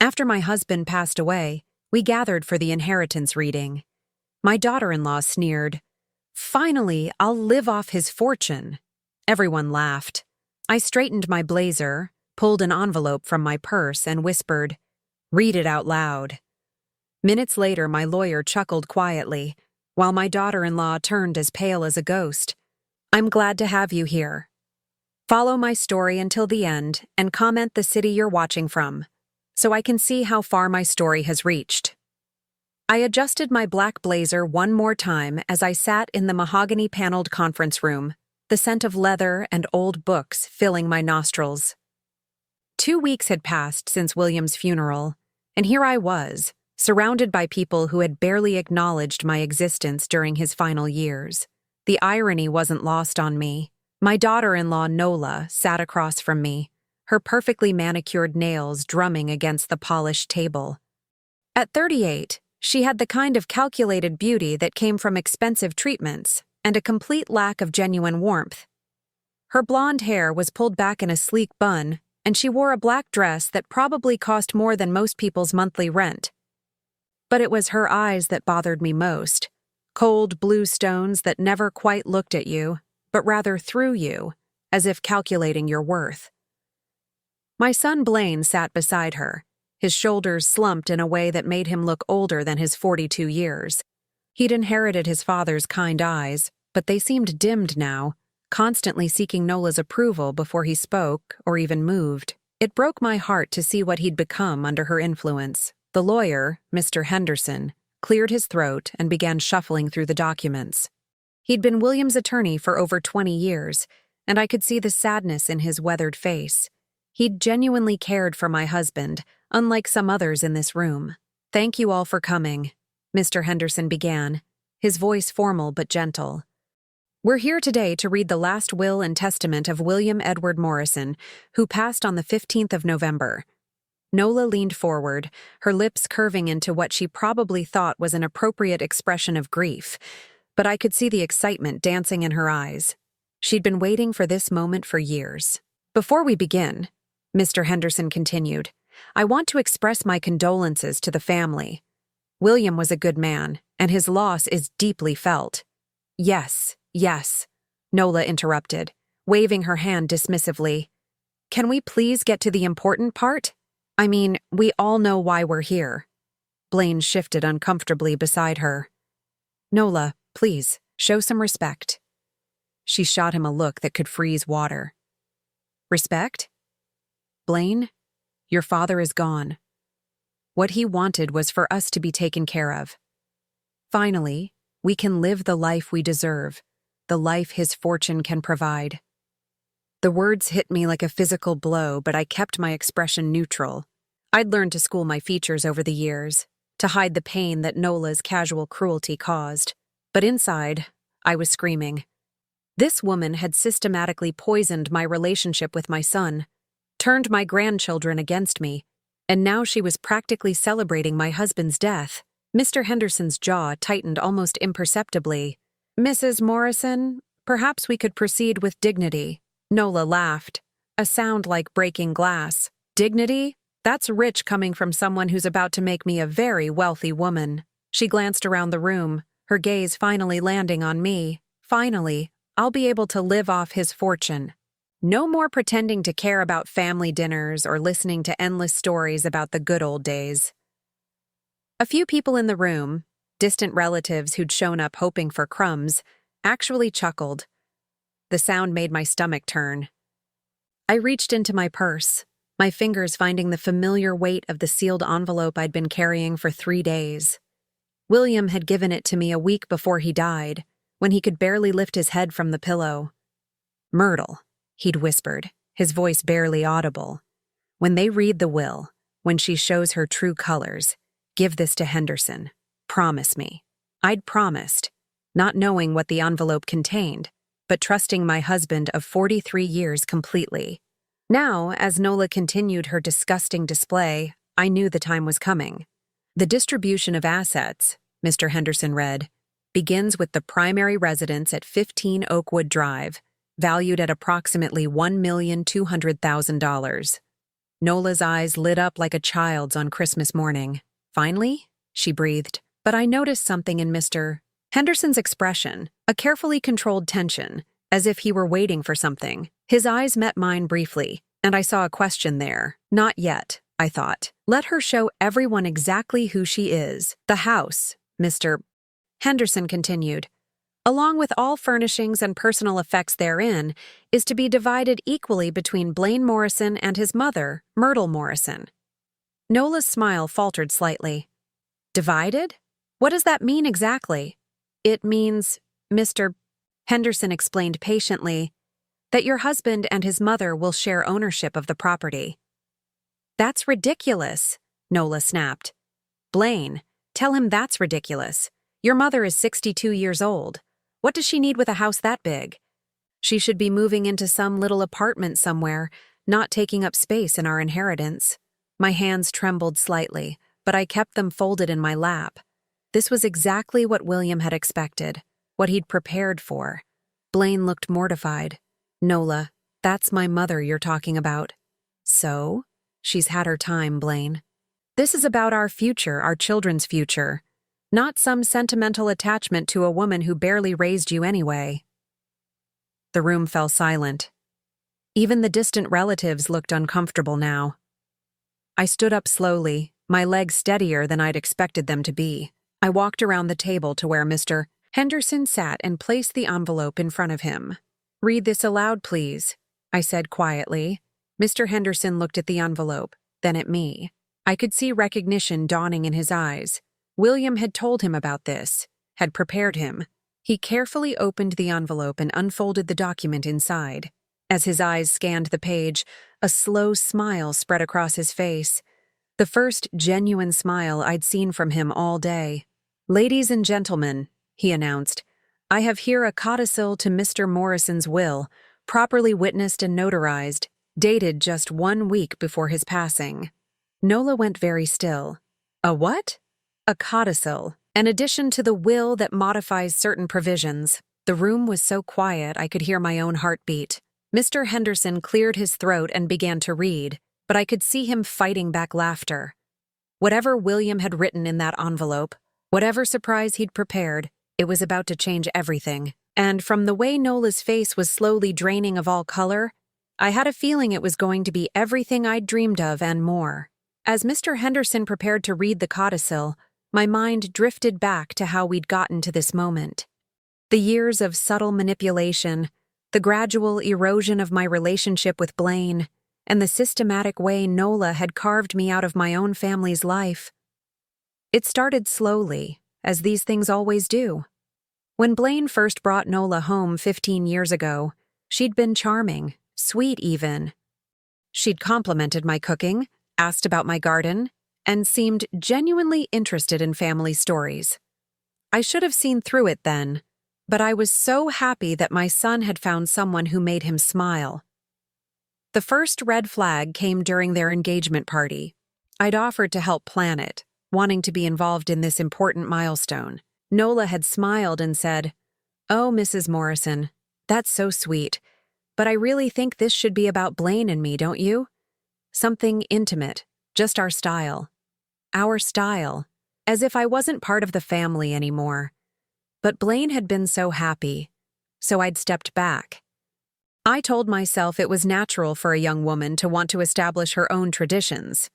After my husband passed away, we gathered for the inheritance reading. My daughter-in-law sneered, "Finally, I'll live off his fortune." Everyone laughed. I straightened my blazer, pulled an envelope from my purse, and whispered, "Read it out loud." Minutes later, my lawyer chuckled quietly, while my daughter-in-law turned as pale as a ghost. "I'm glad to have you here. Follow my story until the end and comment the city you're watching from, so I can see how far my story has reached." I adjusted my black blazer one more time as I sat in the mahogany-paneled conference room, the scent of leather and old books filling my nostrils. 2 weeks had passed since William's funeral, and here I was, surrounded by people who had barely acknowledged my existence during his final years. The irony wasn't lost on me. My daughter-in-law, Nola, sat across from me, her perfectly manicured nails drumming against the polished table. At 38, she had the kind of calculated beauty that came from expensive treatments and a complete lack of genuine warmth. Her blonde hair was pulled back in a sleek bun, and she wore a black dress that probably cost more than most people's monthly rent. But it was her eyes that bothered me most. Cold blue stones that never quite looked at you, but rather through you, as if calculating your worth. My son Blaine sat beside her, his shoulders slumped in a way that made him look older than his 42 years. He'd inherited his father's kind eyes, but they seemed dimmed now, constantly seeking Nola's approval before he spoke or even moved. It broke my heart to see what he'd become under her influence. The lawyer, Mr. Henderson, cleared his throat and began shuffling through the documents. He'd been William's attorney for over 20 years, and I could see the sadness in his weathered face. He'd genuinely cared for my husband, unlike some others in this room. "Thank you all for coming," Mr. Henderson began, his voice formal but gentle. "We're here today to read the last will and testament of William Edward Morrison, who passed on the 15th of November. Nola leaned forward, her lips curving into what she probably thought was an appropriate expression of grief, but I could see the excitement dancing in her eyes. She'd been waiting for this moment for years. "Before we begin," Mr. Henderson continued, "I want to express my condolences to the family. William was a good man, and his loss is deeply felt." Yes, Nola interrupted, waving her hand dismissively. "Can we please get to the important part? I mean, we all know why we're here." Blaine shifted uncomfortably beside her. "Nola, please, show some respect." She shot him a look that could freeze water. "Respect? Blaine, your father is gone. What he wanted was for us to be taken care of. Finally, we can live the life we deserve, the life his fortune can provide." The words hit me like a physical blow, but I kept my expression neutral. I'd learned to school my features over the years, to hide the pain that Nola's casual cruelty caused. But inside, I was screaming. This woman had systematically poisoned my relationship with my son, turned my grandchildren against me, and now she was practically celebrating my husband's death. Mr. Henderson's jaw tightened almost imperceptibly. "Mrs. Morrison, perhaps we could proceed with dignity." Nola laughed, a sound like breaking glass. "Dignity? That's rich coming from someone who's about to make me a very wealthy woman." She glanced around the room, her gaze finally landing on me. "Finally, I'll be able to live off his fortune. No more pretending to care about family dinners or listening to endless stories about the good old days." A few people in the room, distant relatives who'd shown up hoping for crumbs, actually chuckled. The sound made my stomach turn. I reached into my purse, my fingers finding the familiar weight of the sealed envelope I'd been carrying for 3 days. William had given it to me a week before he died, when he could barely lift his head from the pillow. "Myrtle," he'd whispered, his voice barely audible. "When they read the will, when she shows her true colors, give this to Henderson. Promise me." I'd promised, not knowing what the envelope contained, but trusting my husband of 43 years completely. Now, as Nola continued her disgusting display, I knew the time was coming. "The distribution of assets," Mr. Henderson read, "begins with the primary residence at 15 Oakwood Drive, valued at approximately $1,200,000. Nola's eyes lit up like a child's on Christmas morning. Finally? She breathed. But I noticed something in Mr. Henderson's expression, a carefully controlled tension, as if he were waiting for something. His eyes met mine briefly, and I saw a question there. Not yet, I thought. Let her show everyone exactly who she is. The house, Mr. Henderson continued, along with all furnishings and personal effects therein, is to be divided equally between Blaine Morrison and his mother, Myrtle Morrison. Nola's smile faltered slightly. Divided? What does that mean exactly? It means, Mr. Henderson explained patiently, that your husband and his mother will share ownership of the property. That's ridiculous, Nola snapped. Blaine, tell him that's ridiculous. Your mother is 62 years old. What does she need with a house that big? She should be moving into some little apartment somewhere, not taking up space in our inheritance. My hands trembled slightly, but I kept them folded in my lap. This was exactly what William had expected, what he'd prepared for. Blaine looked mortified. Nola, that's my mother you're talking about. So? She's had her time, Blaine. This is about our future, our children's future. Not some sentimental attachment to a woman who barely raised you anyway. The room fell silent. Even the distant relatives looked uncomfortable now. I stood up slowly, my legs steadier than I'd expected them to be. I walked around the table to where Mr. Henderson sat and placed the envelope in front of him. Read this aloud, please, I said quietly. Mr. Henderson looked at the envelope, then at me. I could see recognition dawning in his eyes. William had told him about this, had prepared him. He carefully opened the envelope and unfolded the document inside. As his eyes scanned the page, a slow smile spread across his face. The first genuine smile I'd seen from him all day. Ladies and gentlemen, he announced, I have here a codicil to Mr. Morrison's will, properly witnessed and notarized, dated just 1 week before his passing. Nola went very still. A what? A codicil, an addition to the will that modifies certain provisions. The room was so quiet I could hear my own heartbeat. Mr. Henderson cleared his throat and began to read, but I could see him fighting back laughter. Whatever William had written in that envelope, whatever surprise he'd prepared, it was about to change everything. And from the way Nola's face was slowly draining of all color, I had a feeling it was going to be everything I'd dreamed of and more. As Mr. Henderson prepared to read the codicil, my mind drifted back to how we'd gotten to this moment. The years of subtle manipulation, the gradual erosion of my relationship with Blaine, and the systematic way Nola had carved me out of my own family's life. It started slowly, as these things always do. When Blaine first brought Nola home 15 years ago, she'd been charming, sweet even. She'd complimented my cooking, asked about my garden, and seemed genuinely interested in family stories. I should have seen through it then, but I was so happy that my son had found someone who made him smile. The first red flag came during their engagement party. I'd offered to help plan it, wanting to be involved in this important milestone. Nola had smiled and said, "Oh, Mrs. Morrison, that's so sweet, but I really think this should be about Blaine and me, don't you? Something intimate, just our style. Our style, as if I wasn't part of the family anymore. But Blaine had been so happy, so I'd stepped back. I told myself it was natural for a young woman to want to establish her own traditions.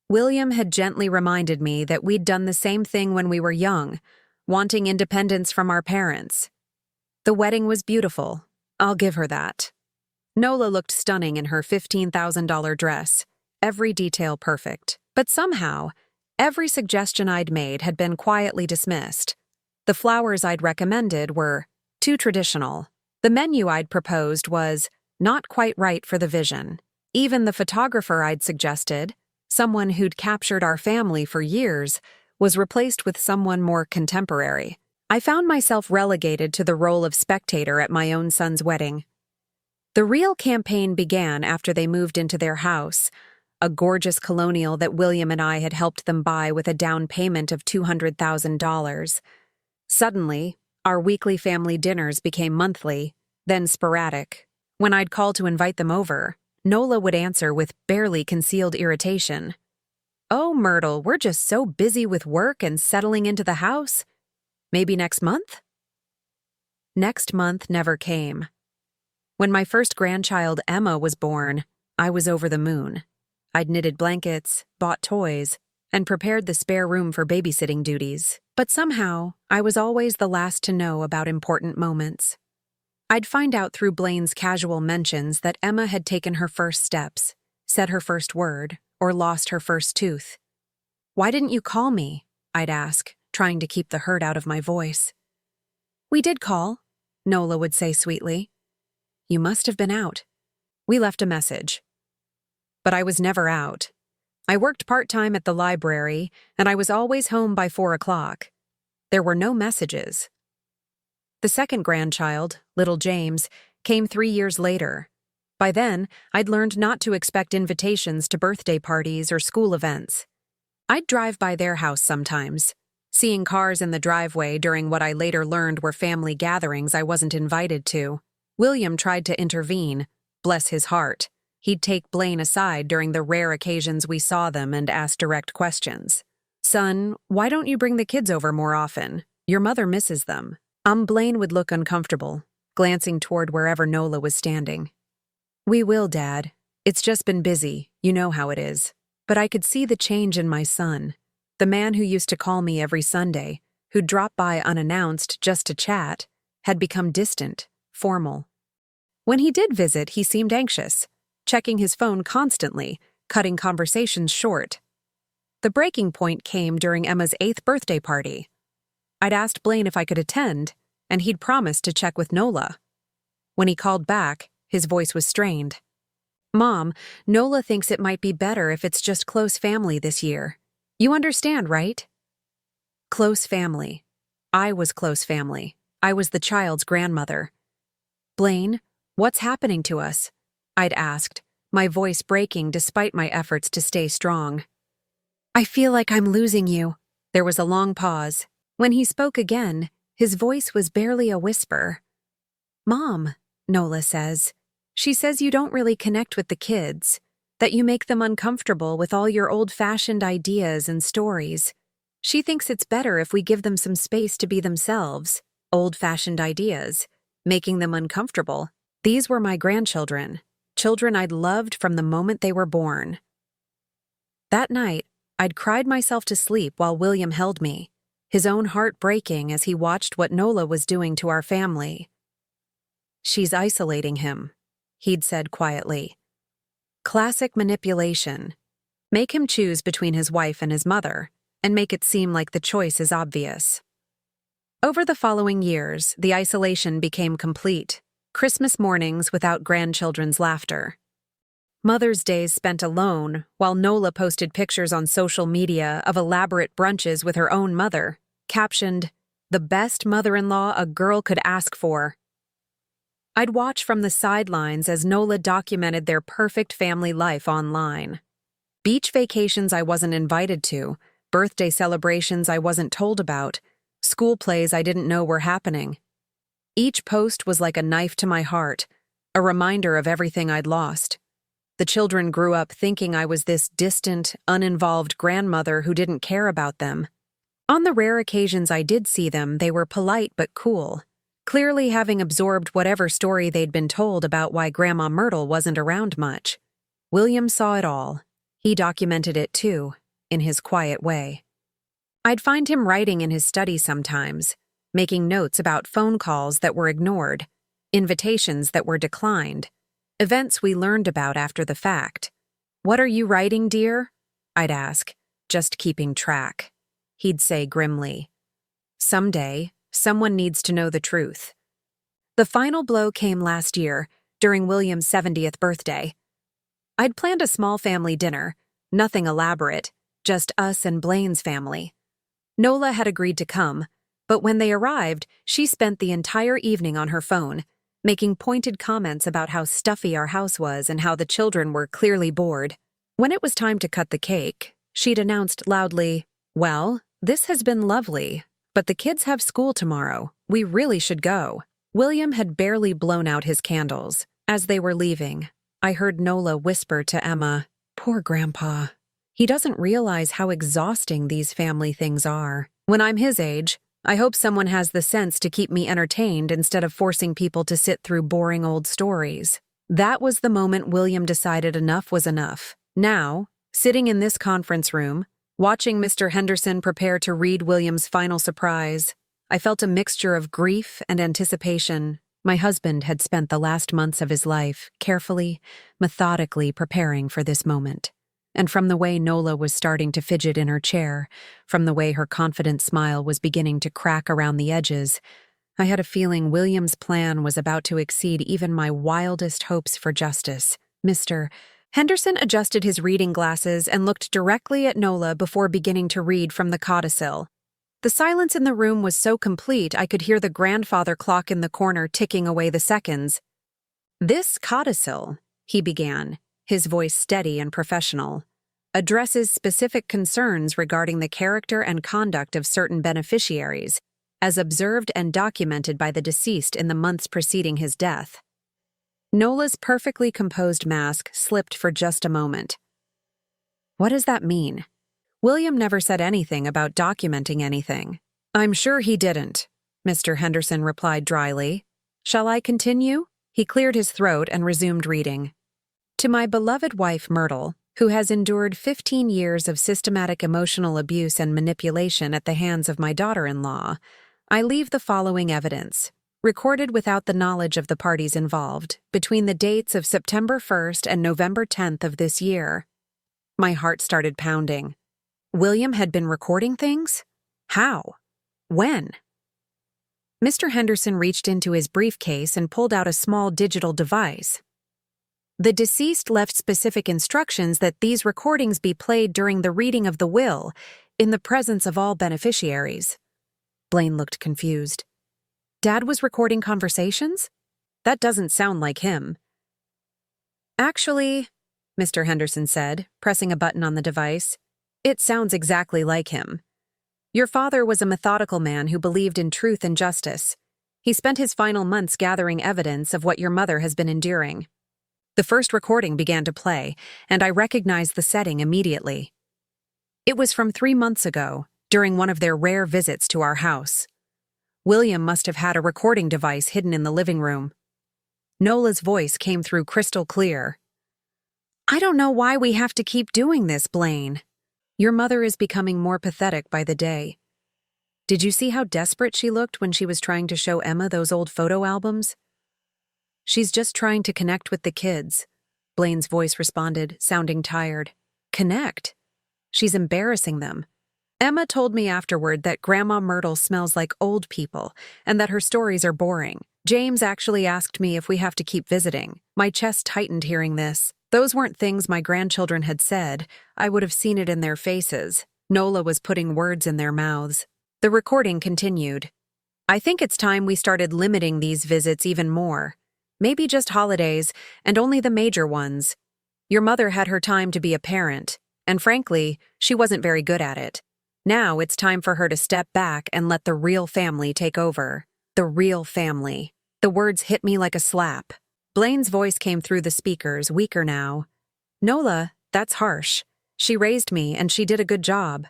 William had gently reminded me that we'd done the same thing when we were young, wanting independence from our parents. The wedding was beautiful, I'll give her that. Nola looked stunning in her $15,000 dress, every detail perfect. But somehow, every suggestion I'd made had been quietly dismissed. The flowers I'd recommended were too traditional. The menu I'd proposed was not quite right for the vision. Even the photographer I'd suggested, someone who'd captured our family for years, was replaced with someone more contemporary. I found myself relegated to the role of spectator at my own son's wedding. The real campaign began after they moved into their house, a gorgeous colonial that William and I had helped them buy with a down payment of $200,000. Suddenly, our weekly family dinners became monthly, then sporadic. When I'd call to invite them over, Nola would answer with barely concealed irritation. "Oh, Myrtle, we're just so busy with work and settling into the house. Maybe next month?" Next month never came. When my first grandchild, Emma, was born, I was over the moon. I'd knitted blankets, bought toys, and prepared the spare room for babysitting duties. But somehow, I was always the last to know about important moments. I'd find out through Blaine's casual mentions that Emma had taken her first steps, said her first word, or lost her first tooth. "Why didn't you call me?" I'd ask, trying to keep the hurt out of my voice. "We did call," Nola would say sweetly. "You must have been out." We left a message. But I was never out. I worked part-time at the library, and I was always home by 4 o'clock. There were no messages. The second grandchild, little James, came 3 years later. By then, I'd learned not to expect invitations to birthday parties or school events. I'd drive by their house sometimes, seeing cars in the driveway during what I later learned were family gatherings I wasn't invited to. William tried to intervene, bless his heart. He'd take Blaine aside during the rare occasions we saw them and ask direct questions. "Son, why don't you bring the kids over more often? Your mother misses them." Blaine would look uncomfortable, glancing toward wherever Nola was standing. "We will, Dad. It's just been busy, you know how it is." But I could see the change in my son. The man who used to call me every Sunday, who'd drop by unannounced just to chat, had become distant, formal. When he did visit, he seemed anxious, checking his phone constantly, cutting conversations short. The breaking point came during Emma's 8th birthday party. I'd asked Blaine if I could attend, and he'd promised to check with Nola. When he called back, his voice was strained. "Mom, Nola thinks it might be better if it's just close family this year. You understand, right?" Close family. I was close family. I was the child's grandmother. "Blaine, what's happening to us?" I'd asked, my voice breaking despite my efforts to stay strong. "I feel like I'm losing you." There was a long pause. When he spoke again, his voice was barely a whisper. "Mom," Nola says. "She says you don't really connect with the kids, that you make them uncomfortable with all your old-fashioned ideas and stories. She thinks it's better if we give them some space to be themselves." Old-fashioned ideas, making them uncomfortable. These were my grandchildren, children I'd loved from the moment they were born. That night, I'd cried myself to sleep while William held me, his own heart breaking as he watched what Nola was doing to our family. "She's isolating him," he'd said quietly. "Classic manipulation. Make him choose between his wife and his mother, and make it seem like the choice is obvious." Over the following years, the isolation became complete. Christmas mornings without grandchildren's laughter. Mother's Days spent alone, while Nola posted pictures on social media of elaborate brunches with her own mother, captioned, "The best mother-in-law a girl could ask for." I'd watch from the sidelines as Nola documented their perfect family life online. Beach vacations I wasn't invited to, birthday celebrations I wasn't told about, school plays I didn't know were happening. Each post was like a knife to my heart, a reminder of everything I'd lost. The children grew up thinking I was this distant, uninvolved grandmother who didn't care about them. On the rare occasions I did see them, they were polite but cool, clearly having absorbed whatever story they'd been told about why Grandma Myrtle wasn't around much. William saw it all. He documented it too, in his quiet way. I'd find him writing in his study sometimes, making notes about phone calls that were ignored, invitations that were declined, events we learned about after the fact. "What are you writing, dear?" I'd ask, just keeping track. He'd say grimly, "Someday, someone needs to know the truth." The final blow came last year, during William's 70th birthday. I'd planned a small family dinner, nothing elaborate, just us and Blaine's family. Nola had agreed to come, but when they arrived, she spent the entire evening on her phone, making pointed comments about how stuffy our house was and how the children were clearly bored. When it was time to cut the cake, she'd announced loudly, "Well, this has been lovely, but the kids have school tomorrow. We really should go." William had barely blown out his candles. As they were leaving, I heard Nola whisper to Emma, "Poor Grandpa. He doesn't realize how exhausting these family things are. When I'm his age, I hope someone has the sense to keep me entertained instead of forcing people to sit through boring old stories." That was the moment William decided enough was enough. Now, sitting in this conference room, watching Mr. Henderson prepare to read William's final surprise, I felt a mixture of grief and anticipation. My husband had spent the last months of his life carefully, methodically preparing for this moment. And from the way Nola was starting to fidget in her chair, from the way her confident smile was beginning to crack around the edges, I had a feeling William's plan was about to exceed even my wildest hopes for justice. Mr. Henderson adjusted his reading glasses and looked directly at Nola before beginning to read from the codicil. The silence in the room was so complete I could hear the grandfather clock in the corner ticking away the seconds. "This codicil," he began, his voice steady and professional, "addresses specific concerns regarding the character and conduct of certain beneficiaries, as observed and documented by the deceased in the months preceding his death." Nola's perfectly composed mask slipped for just a moment. "What does that mean?" William never said anything about documenting anything. "I'm sure he didn't," Mr. Henderson replied dryly. "Shall I continue?" He cleared his throat and resumed reading. "To my beloved wife Myrtle, who has endured 15 years of systematic emotional abuse and manipulation at the hands of my daughter-in-law, I leave the following evidence, recorded without the knowledge of the parties involved, between the dates of September 1st and November 10th of this year." My heart started pounding. William had been recording things? How? When? Mr. Henderson reached into his briefcase and pulled out a small digital device. "The deceased left specific instructions that these recordings be played during the reading of the will, in the presence of all beneficiaries." Blaine looked confused. "Dad was recording conversations? That doesn't sound like him." "Actually," Mr. Henderson said, pressing a button on the device, "it sounds exactly like him. Your father was a methodical man who believed in truth and justice. He spent his final months gathering evidence of what your mother has been enduring." The first recording began to play, and I recognized the setting immediately. It was from 3 months ago, during one of their rare visits to our house. William must have had a recording device hidden in the living room. Nola's voice came through crystal clear. "I don't know why we have to keep doing this, Blaine. Your mother is becoming more pathetic by the day. Did you see how desperate she looked when she was trying to show Emma those old photo albums?" "She's just trying to connect with the kids," Blaine's voice responded, sounding tired. "Connect? She's embarrassing them. Emma told me afterward that Grandma Myrtle smells like old people and that her stories are boring. James actually asked me if we have to keep visiting." My chest tightened hearing this. Those weren't things my grandchildren had said. I would have seen it in their faces. Nola was putting words in their mouths. The recording continued. "I think it's time we started limiting these visits even more. Maybe just holidays, and only the major ones. Your mother had her time to be a parent, and frankly, she wasn't very good at it. Now it's time for her to step back and let the real family take over." The real family. The words hit me like a slap. Blaine's voice came through the speakers, weaker now. "Nola, that's harsh. She raised me, and she did a good job."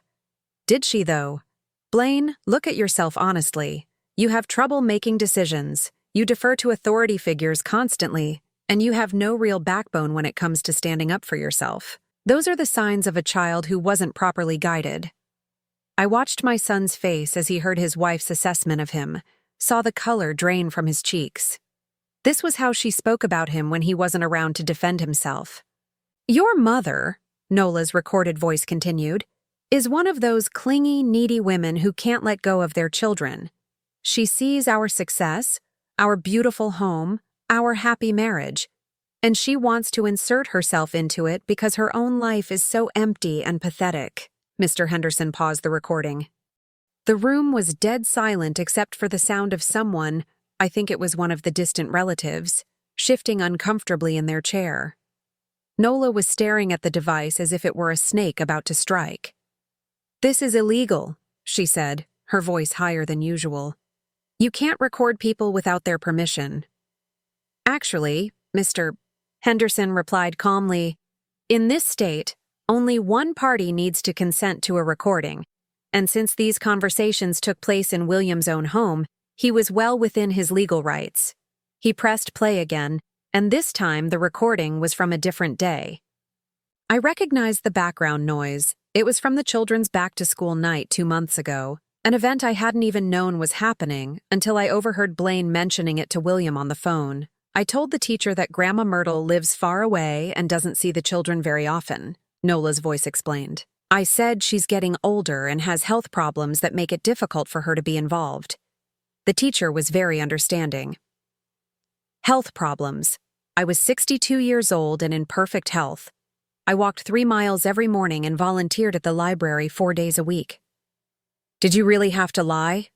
"Did she, though?" "Blaine, look at yourself honestly. You have trouble making decisions. You defer to authority figures constantly, and you have no real backbone when it comes to standing up for yourself. Those are the signs of a child who wasn't properly guided." I watched my son's face as he heard his wife's assessment of him, saw the color drain from his cheeks. This was how she spoke about him when he wasn't around to defend himself. "Your mother," Nola's recorded voice continued, "is one of those clingy, needy women who can't let go of their children. She sees our success, our beautiful home, our happy marriage, and she wants to insert herself into it because her own life is so empty and pathetic." Mr. Henderson paused the recording. The room was dead silent except for the sound of someone, I think it was one of the distant relatives, shifting uncomfortably in their chair. Nola was staring at the device as if it were a snake about to strike. "This is illegal," she said, her voice higher than usual. "You can't record people without their permission." "Actually, Mr. Henderson replied calmly. In this state, only one party needs to consent to a recording, and since these conversations took place in William's own home, he was well within his legal rights. He pressed play again, and this time the recording was from a different day. I recognized the background noise. It was from the children's back-to-school night 2 months ago, an event I hadn't even known was happening until I overheard Blaine mentioning it to William on the phone. I told the teacher that Grandma Myrtle lives far away and doesn't see the children very often, Nola's voice explained. I said she's getting older and has health problems that make it difficult for her to be involved. The teacher was very understanding. Health problems. I was 62 years old and in perfect health. I walked 3 miles every morning and volunteered at the library 4 days a week. Did you really have to lie?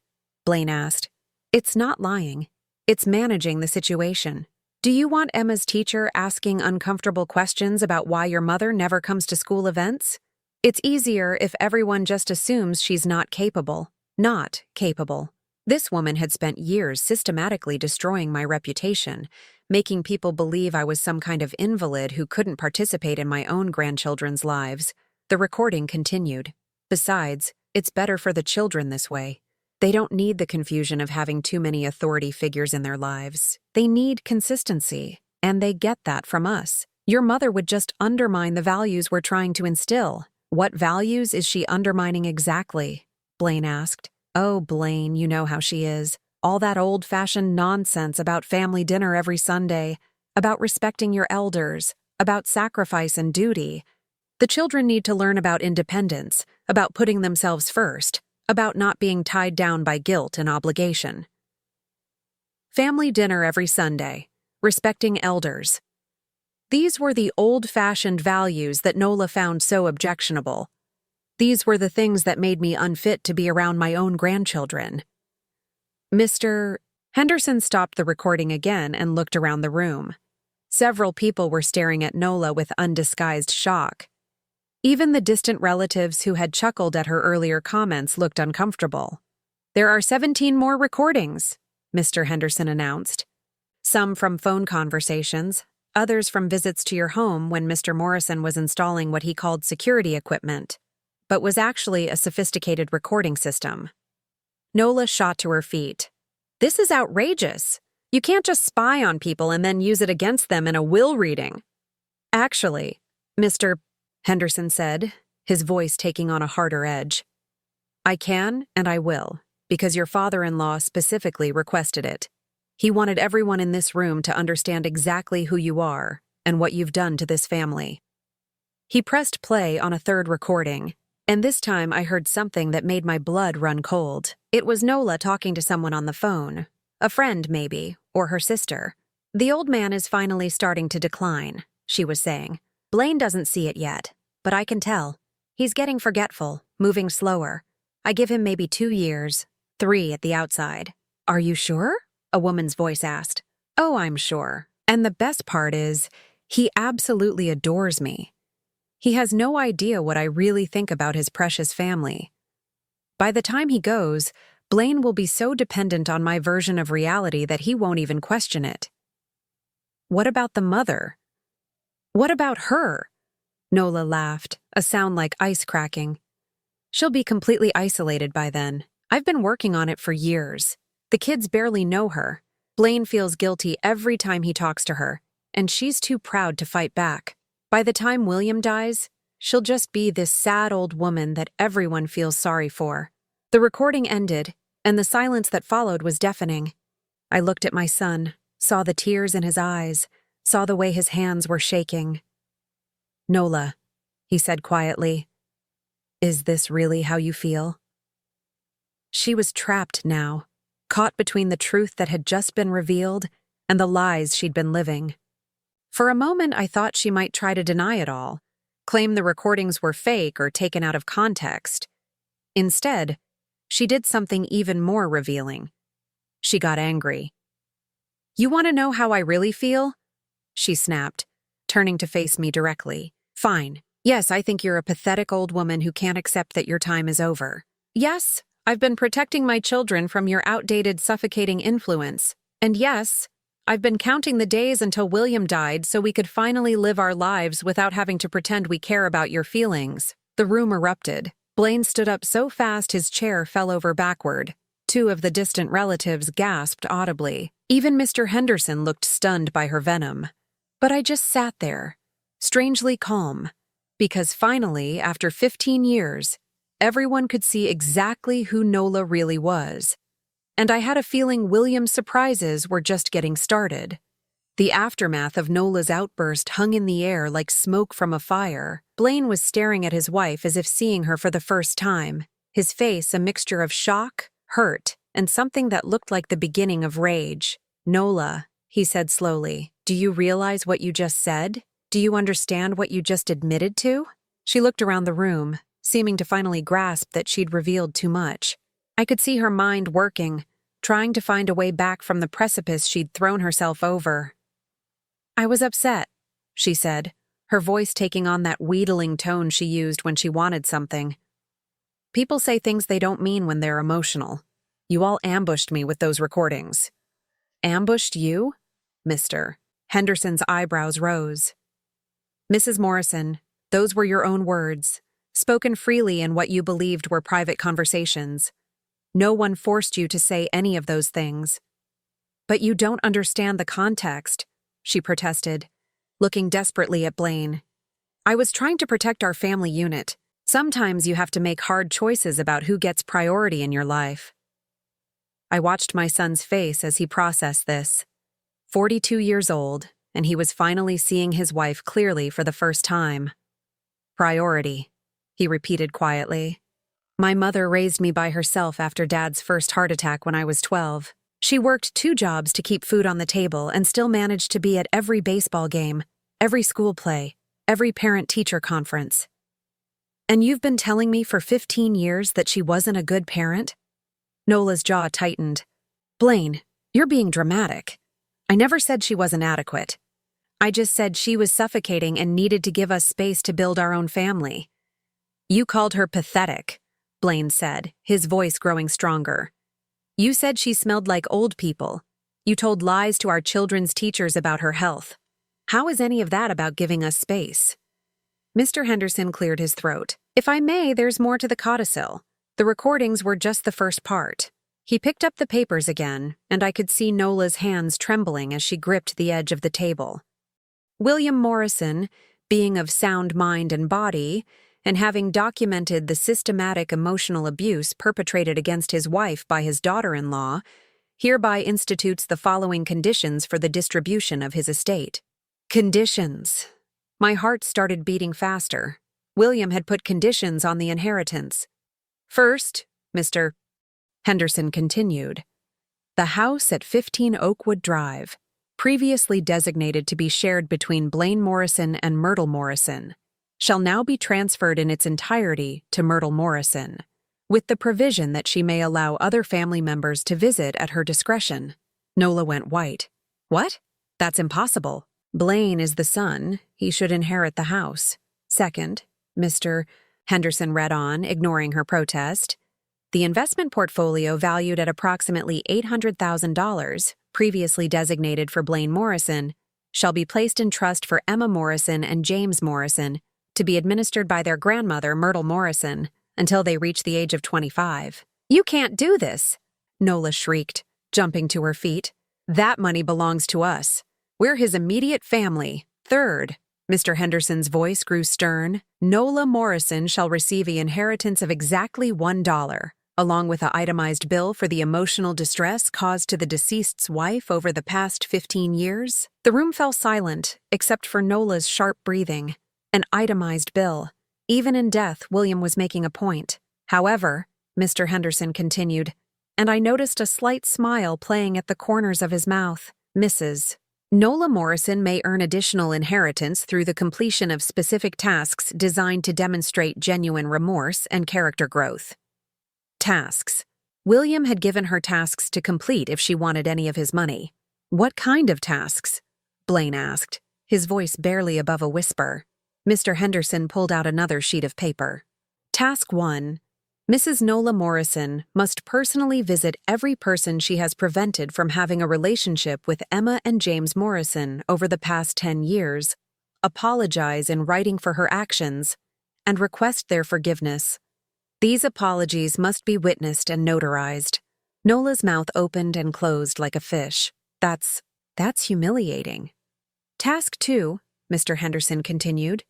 Blaine asked. It's not lying. It's managing the situation. Do you want Emma's teacher asking uncomfortable questions about why your mother never comes to school events? It's easier if everyone just assumes she's not capable. Not capable. This woman had spent years systematically destroying my reputation, making people believe I was some kind of invalid who couldn't participate in my own grandchildren's lives. The recording continued. Besides, it's better for the children this way. They don't need the confusion of having too many authority figures in their lives. They need consistency, and they get that from us. Your mother would just undermine the values we're trying to instill. What values is she undermining exactly? Blaine asked. Oh, Blaine, you know how she is. All that old-fashioned nonsense about family dinner every Sunday, about respecting your elders, about sacrifice and duty. The children need to learn about independence, about putting themselves first, about not being tied down by guilt and obligation. Family dinner every Sunday, respecting elders. These were the old-fashioned values that Nola found so objectionable. These were the things that made me unfit to be around my own grandchildren. Mr. Henderson stopped the recording again and looked around the room. Several people were staring at Nola with undisguised shock. Even the distant relatives who had chuckled at her earlier comments looked uncomfortable. There are 17 more recordings, Mr. Henderson announced. Some from phone conversations, others from visits to your home when Mr. Morrison was installing what he called security equipment, but was actually a sophisticated recording system. Nola shot to her feet. This is outrageous. You can't just spy on people and then use it against them in a will reading. Actually, Mr. Henderson said, his voice taking on a harder edge. I can and I will, because your father-in-law specifically requested it. He wanted everyone in this room to understand exactly who you are and what you've done to this family. He pressed play on a third recording, and this time I heard something that made my blood run cold. It was Nola talking to someone on the phone. A friend, maybe, or her sister. The old man is finally starting to decline, she was saying. Blaine doesn't see it yet, but I can tell. He's getting forgetful, moving slower. I give him maybe 2 years, 3 at the outside. Are you sure? A woman's voice asked. Oh, I'm sure. And the best part is, he absolutely adores me. He has no idea what I really think about his precious family. By the time he goes, Blaine will be so dependent on my version of reality that he won't even question it. What about the mother? What about her? Nola laughed, a sound like ice cracking. She'll be completely isolated by then. I've been working on it for years. The kids barely know her. Blaine feels guilty every time he talks to her, and she's too proud to fight back. By the time William dies, she'll just be this sad old woman that everyone feels sorry for. The recording ended, and the silence that followed was deafening. I looked at my son, saw the tears in his eyes, saw the way his hands were shaking. Nola, he said quietly, is this really how you feel? She was trapped now, caught between the truth that had just been revealed and the lies she'd been living. For a moment, I thought she might try to deny it all, claim the recordings were fake or taken out of context. Instead, she did something even more revealing. She got angry. You want to know how I really feel? She snapped, turning to face me directly. Fine. Yes, I think you're a pathetic old woman who can't accept that your time is over. Yes, I've been protecting my children from your outdated, suffocating influence. And yes, I've been counting the days until William died so we could finally live our lives without having to pretend we care about your feelings." The room erupted. Blaine stood up so fast his chair fell over backward. Two of the distant relatives gasped audibly. Even Mr. Henderson looked stunned by her venom. But I just sat there, strangely calm, because finally, after 15 years, everyone could see exactly who Nola really was. And I had a feeling William's surprises were just getting started. The aftermath of Nola's outburst hung in the air like smoke from a fire. Blaine was staring at his wife as if seeing her for the first time, his face a mixture of shock, hurt, and something that looked like the beginning of rage. "Nola," he said slowly, "do you realize what you just said? Do you understand what you just admitted to?" She looked around the room, seeming to finally grasp that she'd revealed too much. I could see her mind working, trying to find a way back from the precipice she'd thrown herself over. "I was upset," she said, her voice taking on that wheedling tone she used when she wanted something. "People say things they don't mean when they're emotional. You all ambushed me with those recordings." "Ambushed you?" Mr. Henderson's eyebrows rose. "Mrs. Morrison, those were your own words, spoken freely in what you believed were private conversations. No one forced you to say any of those things." "But you don't understand the context," she protested, looking desperately at Blaine. "I was trying to protect our family unit. Sometimes you have to make hard choices about who gets priority in your life." I watched my son's face as he processed this. 42 years old, and he was finally seeing his wife clearly for the first time. "Priority," he repeated quietly. "My mother raised me by herself after Dad's first heart attack when I was 12. She worked 2 jobs to keep food on the table and still managed to be at every baseball game, every school play, every parent-teacher conference. And you've been telling me for 15 years that she wasn't a good parent?" Nola's jaw tightened. "Blaine, you're being dramatic. I never said she wasn't adequate. I just said she was suffocating and needed to give us space to build our own family." "You called her pathetic," Blaine said, his voice growing stronger. "You said she smelled like old people. You told lies to our children's teachers about her health. How is any of that about giving us space?" Mr. Henderson cleared his throat. "If I may, there's more to the codicil. The recordings were just the first part." He picked up the papers again, and I could see Nola's hands trembling as she gripped the edge of the table. "William Morrison, being of sound mind and body, and having documented the systematic emotional abuse perpetrated against his wife by his daughter-in-law, hereby institutes the following conditions for the distribution of his estate." Conditions. My heart started beating faster. William had put conditions on the inheritance. "First," Mr. Henderson continued, "the house at 15 Oakwood Drive, previously designated to be shared between Blaine Morrison and Myrtle Morrison, shall now be transferred in its entirety to Myrtle Morrison, with the provision that she may allow other family members to visit at her discretion." Nola went white. "What? That's impossible. Blaine is the son. He should inherit the house. Second," Mr. Henderson read on, ignoring her protest, "the investment portfolio valued at approximately $800,000, previously designated for Blaine Morrison, shall be placed in trust for Emma Morrison and James Morrison, to be administered by their grandmother, Myrtle Morrison, until they reach the age of 25. "You can't do this!" Nola shrieked, jumping to her feet. "That money belongs to us. We're his immediate family. Third," Mr. Henderson's voice grew stern, "Nola Morrison shall receive an inheritance of exactly $1, along with an itemized bill for the emotional distress caused to the deceased's wife over the past 15 years. The room fell silent, except for Nola's sharp breathing. An itemized bill. Even in death, William was making a point. "However," Mr. Henderson continued, and I noticed a slight smile playing at the corners of his mouth, "Mrs. Nola Morrison may earn additional inheritance through the completion of specific tasks designed to demonstrate genuine remorse and character growth." Tasks. William had given her tasks to complete if she wanted any of his money. "What kind of tasks?" Blaine asked, his voice barely above a whisper. Mr. Henderson pulled out another sheet of paper. "Task 1. Mrs. Nola Morrison must personally visit every person she has prevented from having a relationship with Emma and James Morrison over the past 10 years, apologize in writing for her actions, and request their forgiveness. These apologies must be witnessed and notarized. Nola's mouth opened and closed like a fish. That's humiliating. Task 2, Mr. Henderson continued.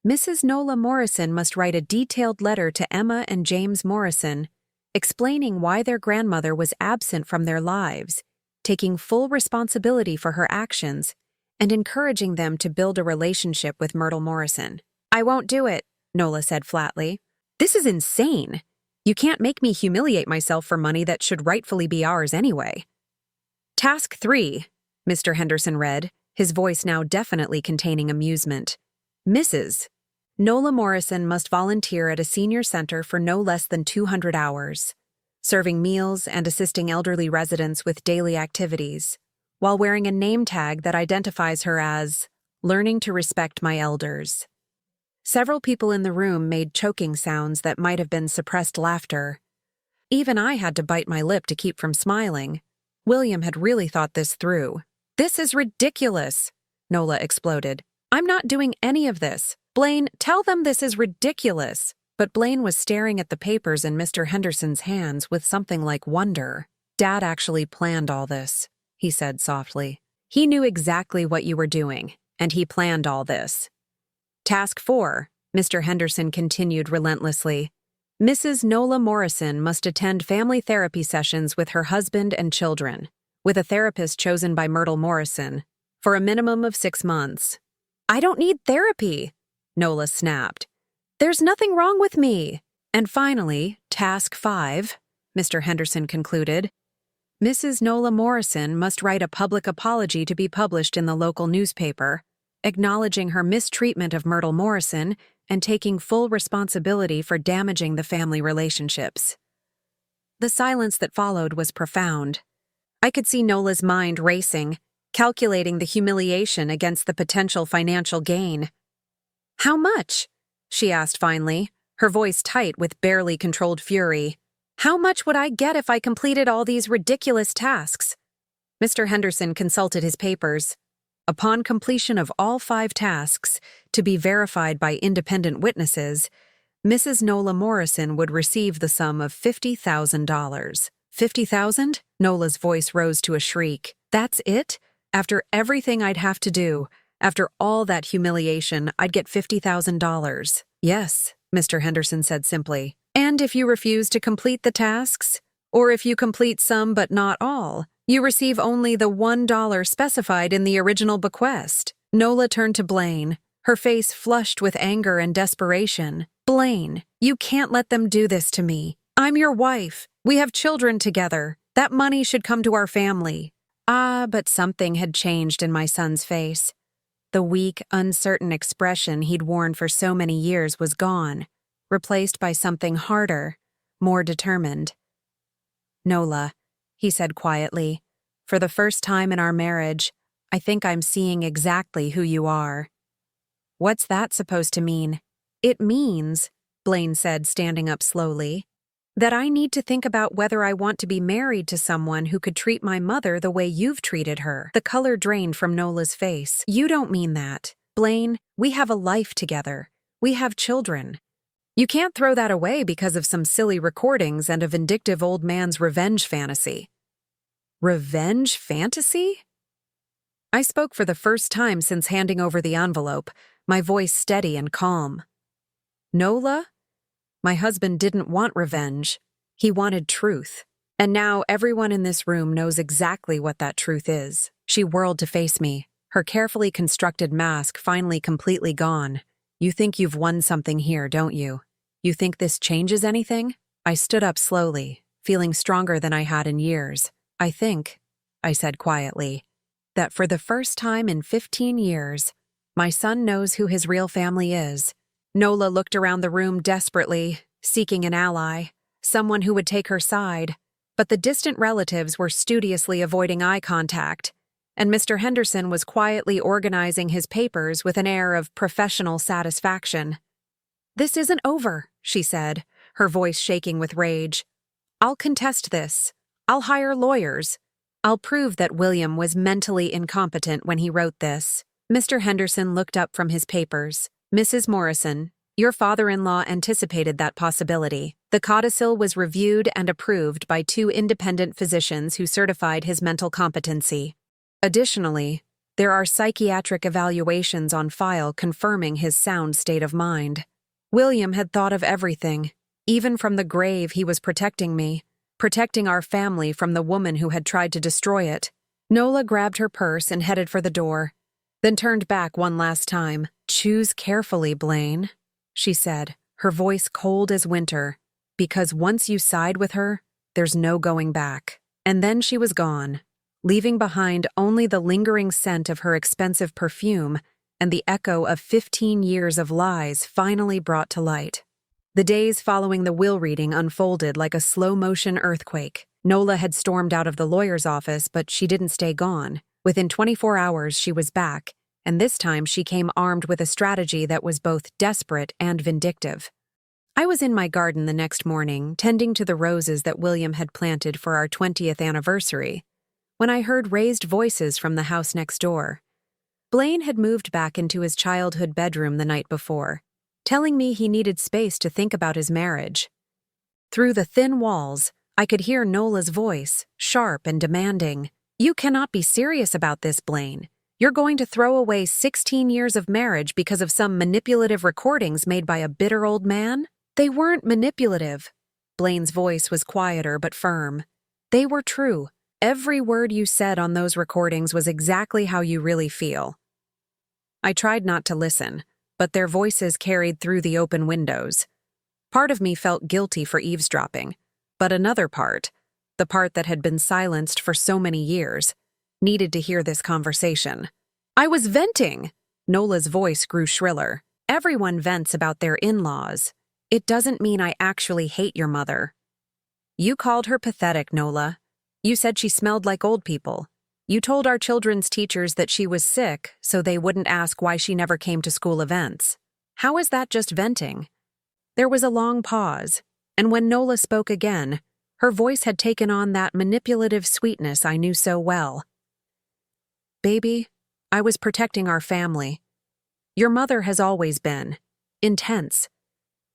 Mrs. Nola Morrison must write a detailed letter to Emma and James Morrison, explaining why their grandmother was absent from their lives, taking full responsibility for her actions, and encouraging them to build a relationship with Myrtle Morrison. I won't do it, Nola said flatly. This is insane. You can't make me humiliate myself for money that should rightfully be ours anyway. Task 3, Mr. Henderson read, his voice now definitely containing amusement. Mrs. Nola Morrison must volunteer at a senior center for no less than 200 hours, serving meals and assisting elderly residents with daily activities, while wearing a name tag that identifies her as learning to respect my elders. Several people in the room made choking sounds that might have been suppressed laughter. Even I had to bite my lip to keep from smiling. William had really thought this through. This is ridiculous, Nola exploded. I'm not doing any of this. Blaine, tell them this is ridiculous. But Blaine was staring at the papers in Mr. Henderson's hands with something like wonder. Dad actually planned all this, he said softly. He knew exactly what you were doing, and he planned all this. Task 4, Mr. Henderson continued relentlessly. Mrs. Nola Morrison must attend family therapy sessions with her husband and children, with a therapist chosen by Myrtle Morrison, for a minimum of 6 months. I don't need therapy, Nola snapped. There's nothing wrong with me. And finally, Task 5, Mr. Henderson concluded. Mrs. Nola Morrison must write a public apology to be published in the local newspaper, acknowledging her mistreatment of Myrtle Morrison and taking full responsibility for damaging the family relationships. The silence that followed was profound. I could see Nola's mind racing, calculating the humiliation against the potential financial gain. How much? She asked finally, her voice tight with barely controlled fury. How much would I get if I completed all these ridiculous tasks? Mr. Henderson consulted his papers. Upon completion of all 5 tasks, to be verified by independent witnesses, Mrs. Nola Morrison would receive the sum of $50,000. $50,000? Nola's voice rose to a shriek. That's it? After everything I'd have to do, after all that humiliation, I'd get $50,000. Yes, Mr. Henderson said simply. And if you refuse to complete the tasks, or if you complete some but not all, you receive only the $1 specified in the original bequest. Nola turned to Blaine, her face flushed with anger and desperation. Blaine, you can't let them do this to me. I'm your wife. We have children together. That money should come to our family. But something had changed in my son's face. The weak, uncertain expression he'd worn for so many years was gone, replaced by something harder, more determined. Nola, he said quietly, for the first time in our marriage, I think I'm seeing exactly who you are. What's that supposed to mean? It means, Blaine said, standing up slowly, that I need to think about whether I want to be married to someone who could treat my mother the way you've treated her. The color drained from Nola's face. You don't mean that. Blaine, we have a life together. We have children. You can't throw that away because of some silly recordings and a vindictive old man's revenge fantasy. Revenge fantasy? I spoke for the first time since handing over the envelope, my voice steady and calm. Nola? My husband didn't want revenge. He wanted truth. And now everyone in this room knows exactly what that truth is. She whirled to face me, her carefully constructed mask finally completely gone. You think you've won something here, don't you? You think this changes anything? I stood up slowly, feeling stronger than I had in years. I think, I said quietly, that for the first time in 15 years, my son knows who his real family is. Nola looked around the room desperately, seeking an ally, someone who would take her side, but the distant relatives were studiously avoiding eye contact, and Mr. Henderson was quietly organizing his papers with an air of professional satisfaction. This isn't over, she said, her voice shaking with rage. "I'll contest this. I'll hire lawyers. I'll prove that William was mentally incompetent when he wrote this." Mr. Henderson looked up from his papers. "Mrs. Morrison, your father-in-law anticipated that possibility. The codicil was reviewed and approved by 2 independent physicians who certified his mental competency. Additionally, there are psychiatric evaluations on file confirming his sound state of mind. William had thought of everything. Even from the grave, he was protecting me, protecting our family from the woman who had tried to destroy it." Nola grabbed her purse and headed for the door, then turned back one last time. "Choose carefully, Blaine," she said, her voice cold as winter, "because once you side with her, there's no going back." And then she was gone, leaving behind only the lingering scent of her expensive perfume and the echo of 15 years of lies finally brought to light. The days following the will reading unfolded like a slow-motion earthquake. Nola had stormed out of the lawyer's office, but she didn't stay gone. Within 24 hours, she was back, and this time she came armed with a strategy that was both desperate and vindictive. I was in my garden the next morning, tending to the roses that William had planted for our 20th anniversary, when I heard raised voices from the house next door. Blaine had moved back into his childhood bedroom the night before, telling me he needed space to think about his marriage. Through the thin walls, I could hear Nola's voice, sharp and demanding. "You cannot be serious about this, Blaine. You're going to throw away 16 years of marriage because of some manipulative recordings made by a bitter old man?" "They weren't manipulative." Blaine's voice was quieter but firm. "They were true. Every word you said on those recordings was exactly how you really feel." I tried not to listen, but their voices carried through the open windows. Part of me felt guilty for eavesdropping, but another part, the part that had been silenced for so many years, needed to hear this conversation. "I was venting!" Nola's voice grew shriller. "Everyone vents about their in-laws. It doesn't mean I actually hate your mother." "You called her pathetic, Nola. You said she smelled like old people. You told our children's teachers that she was sick so they wouldn't ask why she never came to school events. How is that just venting?" There was a long pause, and when Nola spoke again, her voice had taken on that manipulative sweetness I knew so well. "Baby, I was protecting our family. Your mother has always been intense.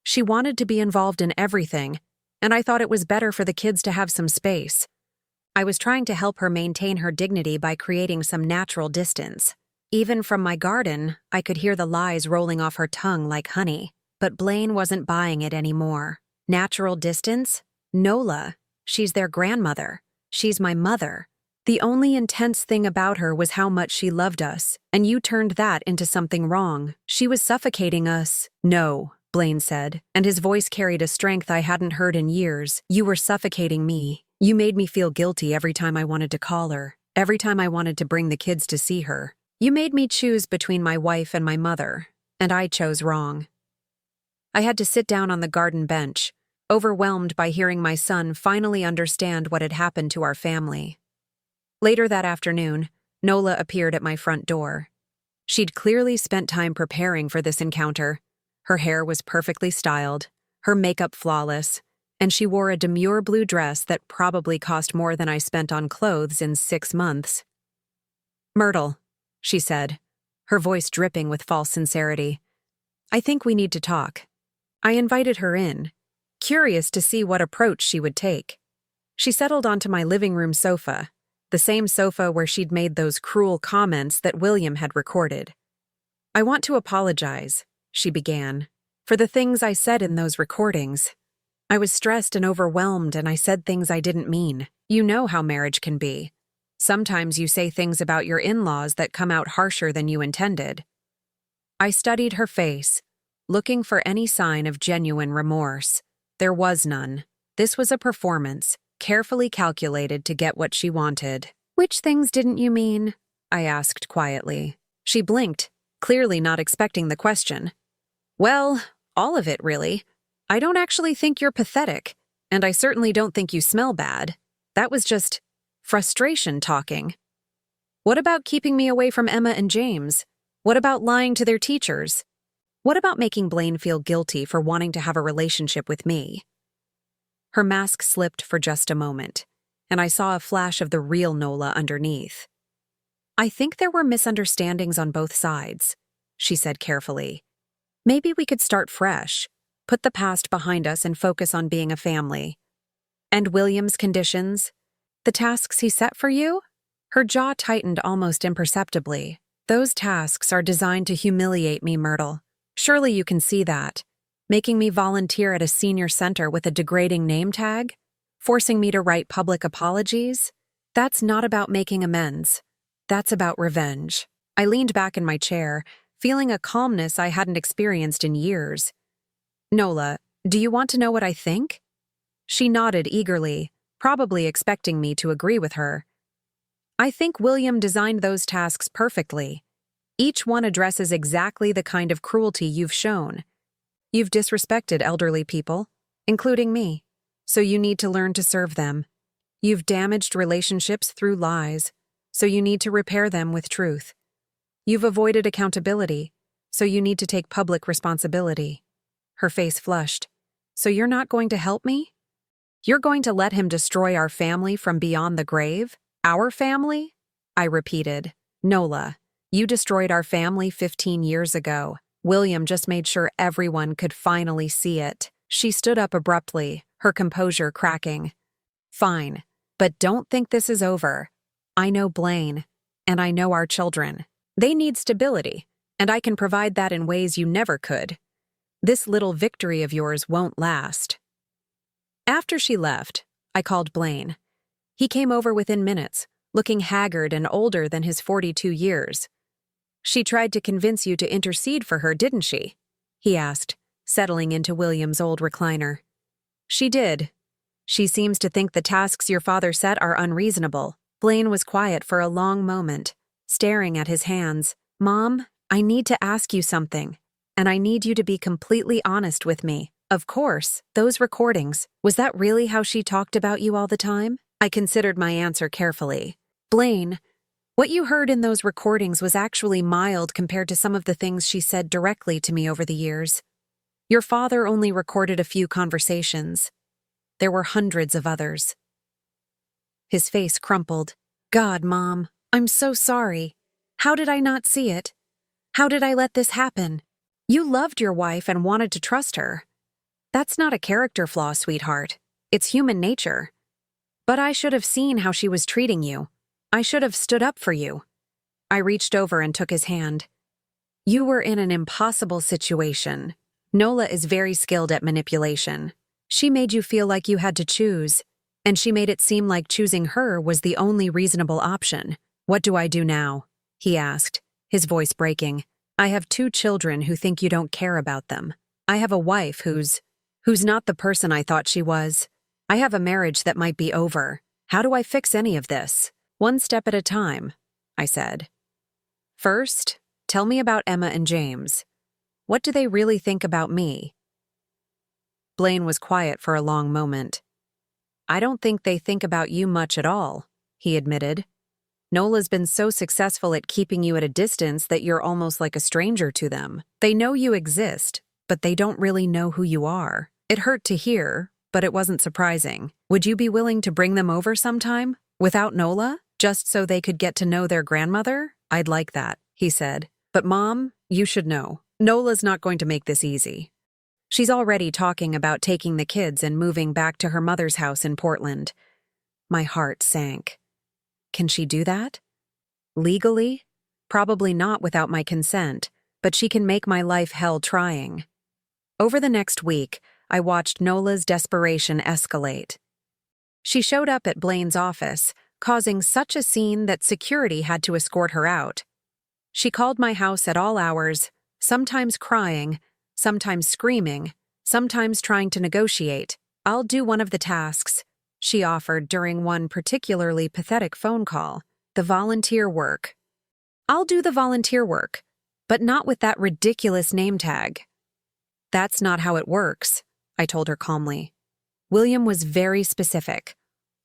She wanted to be involved in everything, and I thought it was better for the kids to have some space. I was trying to help her maintain her dignity by creating some natural distance. Even from my garden, I could hear the lies rolling off her tongue like honey. But Blaine wasn't buying it anymore. Natural distance? Nola. She's their grandmother. She's my mother. The only intense thing about her was how much she loved us, and you turned that into something wrong. She was suffocating us." "No," Blaine said, and his voice carried a strength I hadn't heard in years. "You were suffocating me. You made me feel guilty every time I wanted to call her, every time I wanted to bring the kids to see her. You made me choose between my wife and my mother, and I chose wrong." I had to sit down on the garden bench, overwhelmed by hearing my son finally understand what had happened to our family. Later that afternoon, Nola appeared at my front door. She'd clearly spent time preparing for this encounter. Her hair was perfectly styled, her makeup flawless, and she wore a demure blue dress that probably cost more than I spent on clothes in 6 months. "Myrtle," she said, her voice dripping with false sincerity, "I think we need to talk." I invited her in, curious to see what approach she would take. She settled onto my living room sofa, the same sofa where she'd made those cruel comments that William had recorded. "I want to apologize," she began, "for the things I said in those recordings. I was stressed and overwhelmed, and I said things I didn't mean. You know how marriage can be. Sometimes you say things about your in-laws that come out harsher than you intended." I studied her face, looking for any sign of genuine remorse. There was none. This was a performance, carefully calculated to get what she wanted. "Which things didn't you mean?" I asked quietly. She blinked, clearly not expecting the question. "Well, all of it, really. I don't actually think you're pathetic, and I certainly don't think you smell bad. That was just frustration talking. What about keeping me away from Emma and James? What about lying to their teachers?" What about making Blaine feel guilty for wanting to have a relationship with me? Her mask slipped for just a moment, and I saw a flash of the real Nola underneath. I think there were misunderstandings on both sides, she said carefully. Maybe we could start fresh, put the past behind us and focus on being a family. And William's conditions? The tasks he set for you? Her jaw tightened almost imperceptibly. Those tasks are designed to humiliate me, Myrtle. Surely you can see that. Making me volunteer at a senior center with a degrading name tag? Forcing me to write public apologies? That's not about making amends. That's about revenge. I leaned back in my chair, feeling a calmness I hadn't experienced in years. Nola, do you want to know what I think? She nodded eagerly, probably expecting me to agree with her. I think William designed those tasks perfectly. Each one addresses exactly the kind of cruelty you've shown. You've disrespected elderly people, including me, so you need to learn to serve them. You've damaged relationships through lies, so you need to repair them with truth. You've avoided accountability, so you need to take public responsibility. Her face flushed. So you're not going to help me? You're going to let him destroy our family from beyond the grave? Our family? I repeated. Nola, you destroyed our family 15 years ago. William just made sure everyone could finally see it. She stood up abruptly, her composure cracking. Fine, but don't think this is over. I know Blaine, and I know our children. They need stability, and I can provide that in ways you never could. This little victory of yours won't last. After she left, I called Blaine. He came over within minutes, looking haggard and older than his 42 years. She tried to convince you to intercede for her, didn't she? He asked, settling into William's old recliner. She did. She seems to think the tasks your father set are unreasonable. Blaine was quiet for a long moment, staring at his hands. Mom, I need to ask you something, and I need you to be completely honest with me. Of course, those recordings, was that really how she talked about you all the time? I considered my answer carefully. Blaine, what you heard in those recordings was actually mild compared to some of the things she said directly to me over the years. Your father only recorded a few conversations. There were hundreds of others. His face crumpled. God, Mom, I'm so sorry. How did I not see it? How did I let this happen? You loved your wife and wanted to trust her. That's not a character flaw, sweetheart. It's human nature. But I should have seen how she was treating you. I should have stood up for you. I reached over and took his hand. You were in an impossible situation. Nola is very skilled at manipulation. She made you feel like you had to choose, and she made it seem like choosing her was the only reasonable option. What do I do now? He asked, his voice breaking. I have 2 children who think you don't care about them. I have a wife who's not the person I thought she was. I have a marriage that might be over. How do I fix any of this? One step at a time, I said. First, tell me about Emma and James. What do they really think about me? Blaine was quiet for a long moment. I don't think they think about you much at all, he admitted. Nola's been so successful at keeping you at a distance that you're almost like a stranger to them. They know you exist, but they don't really know who you are. It hurt to hear, but it wasn't surprising. Would you be willing to bring them over sometime? Without Nola? Just so they could get to know their grandmother? I'd like that, he said. But Mom, you should know. Nola's not going to make this easy. She's already talking about taking the kids and moving back to her mother's house in Portland. My heart sank. Can she do that? Legally? Probably not without my consent, but she can make my life hell trying. Over the next week, I watched Nola's desperation escalate. She showed up at Blaine's office, causing such a scene that security had to escort her out. She called my house at all hours, sometimes crying, sometimes screaming, sometimes trying to negotiate. I'll do one of the tasks, she offered during one particularly pathetic phone call, the volunteer work. I'll do the volunteer work, but not with that ridiculous name tag. That's not how it works, I told her calmly. William was very specific.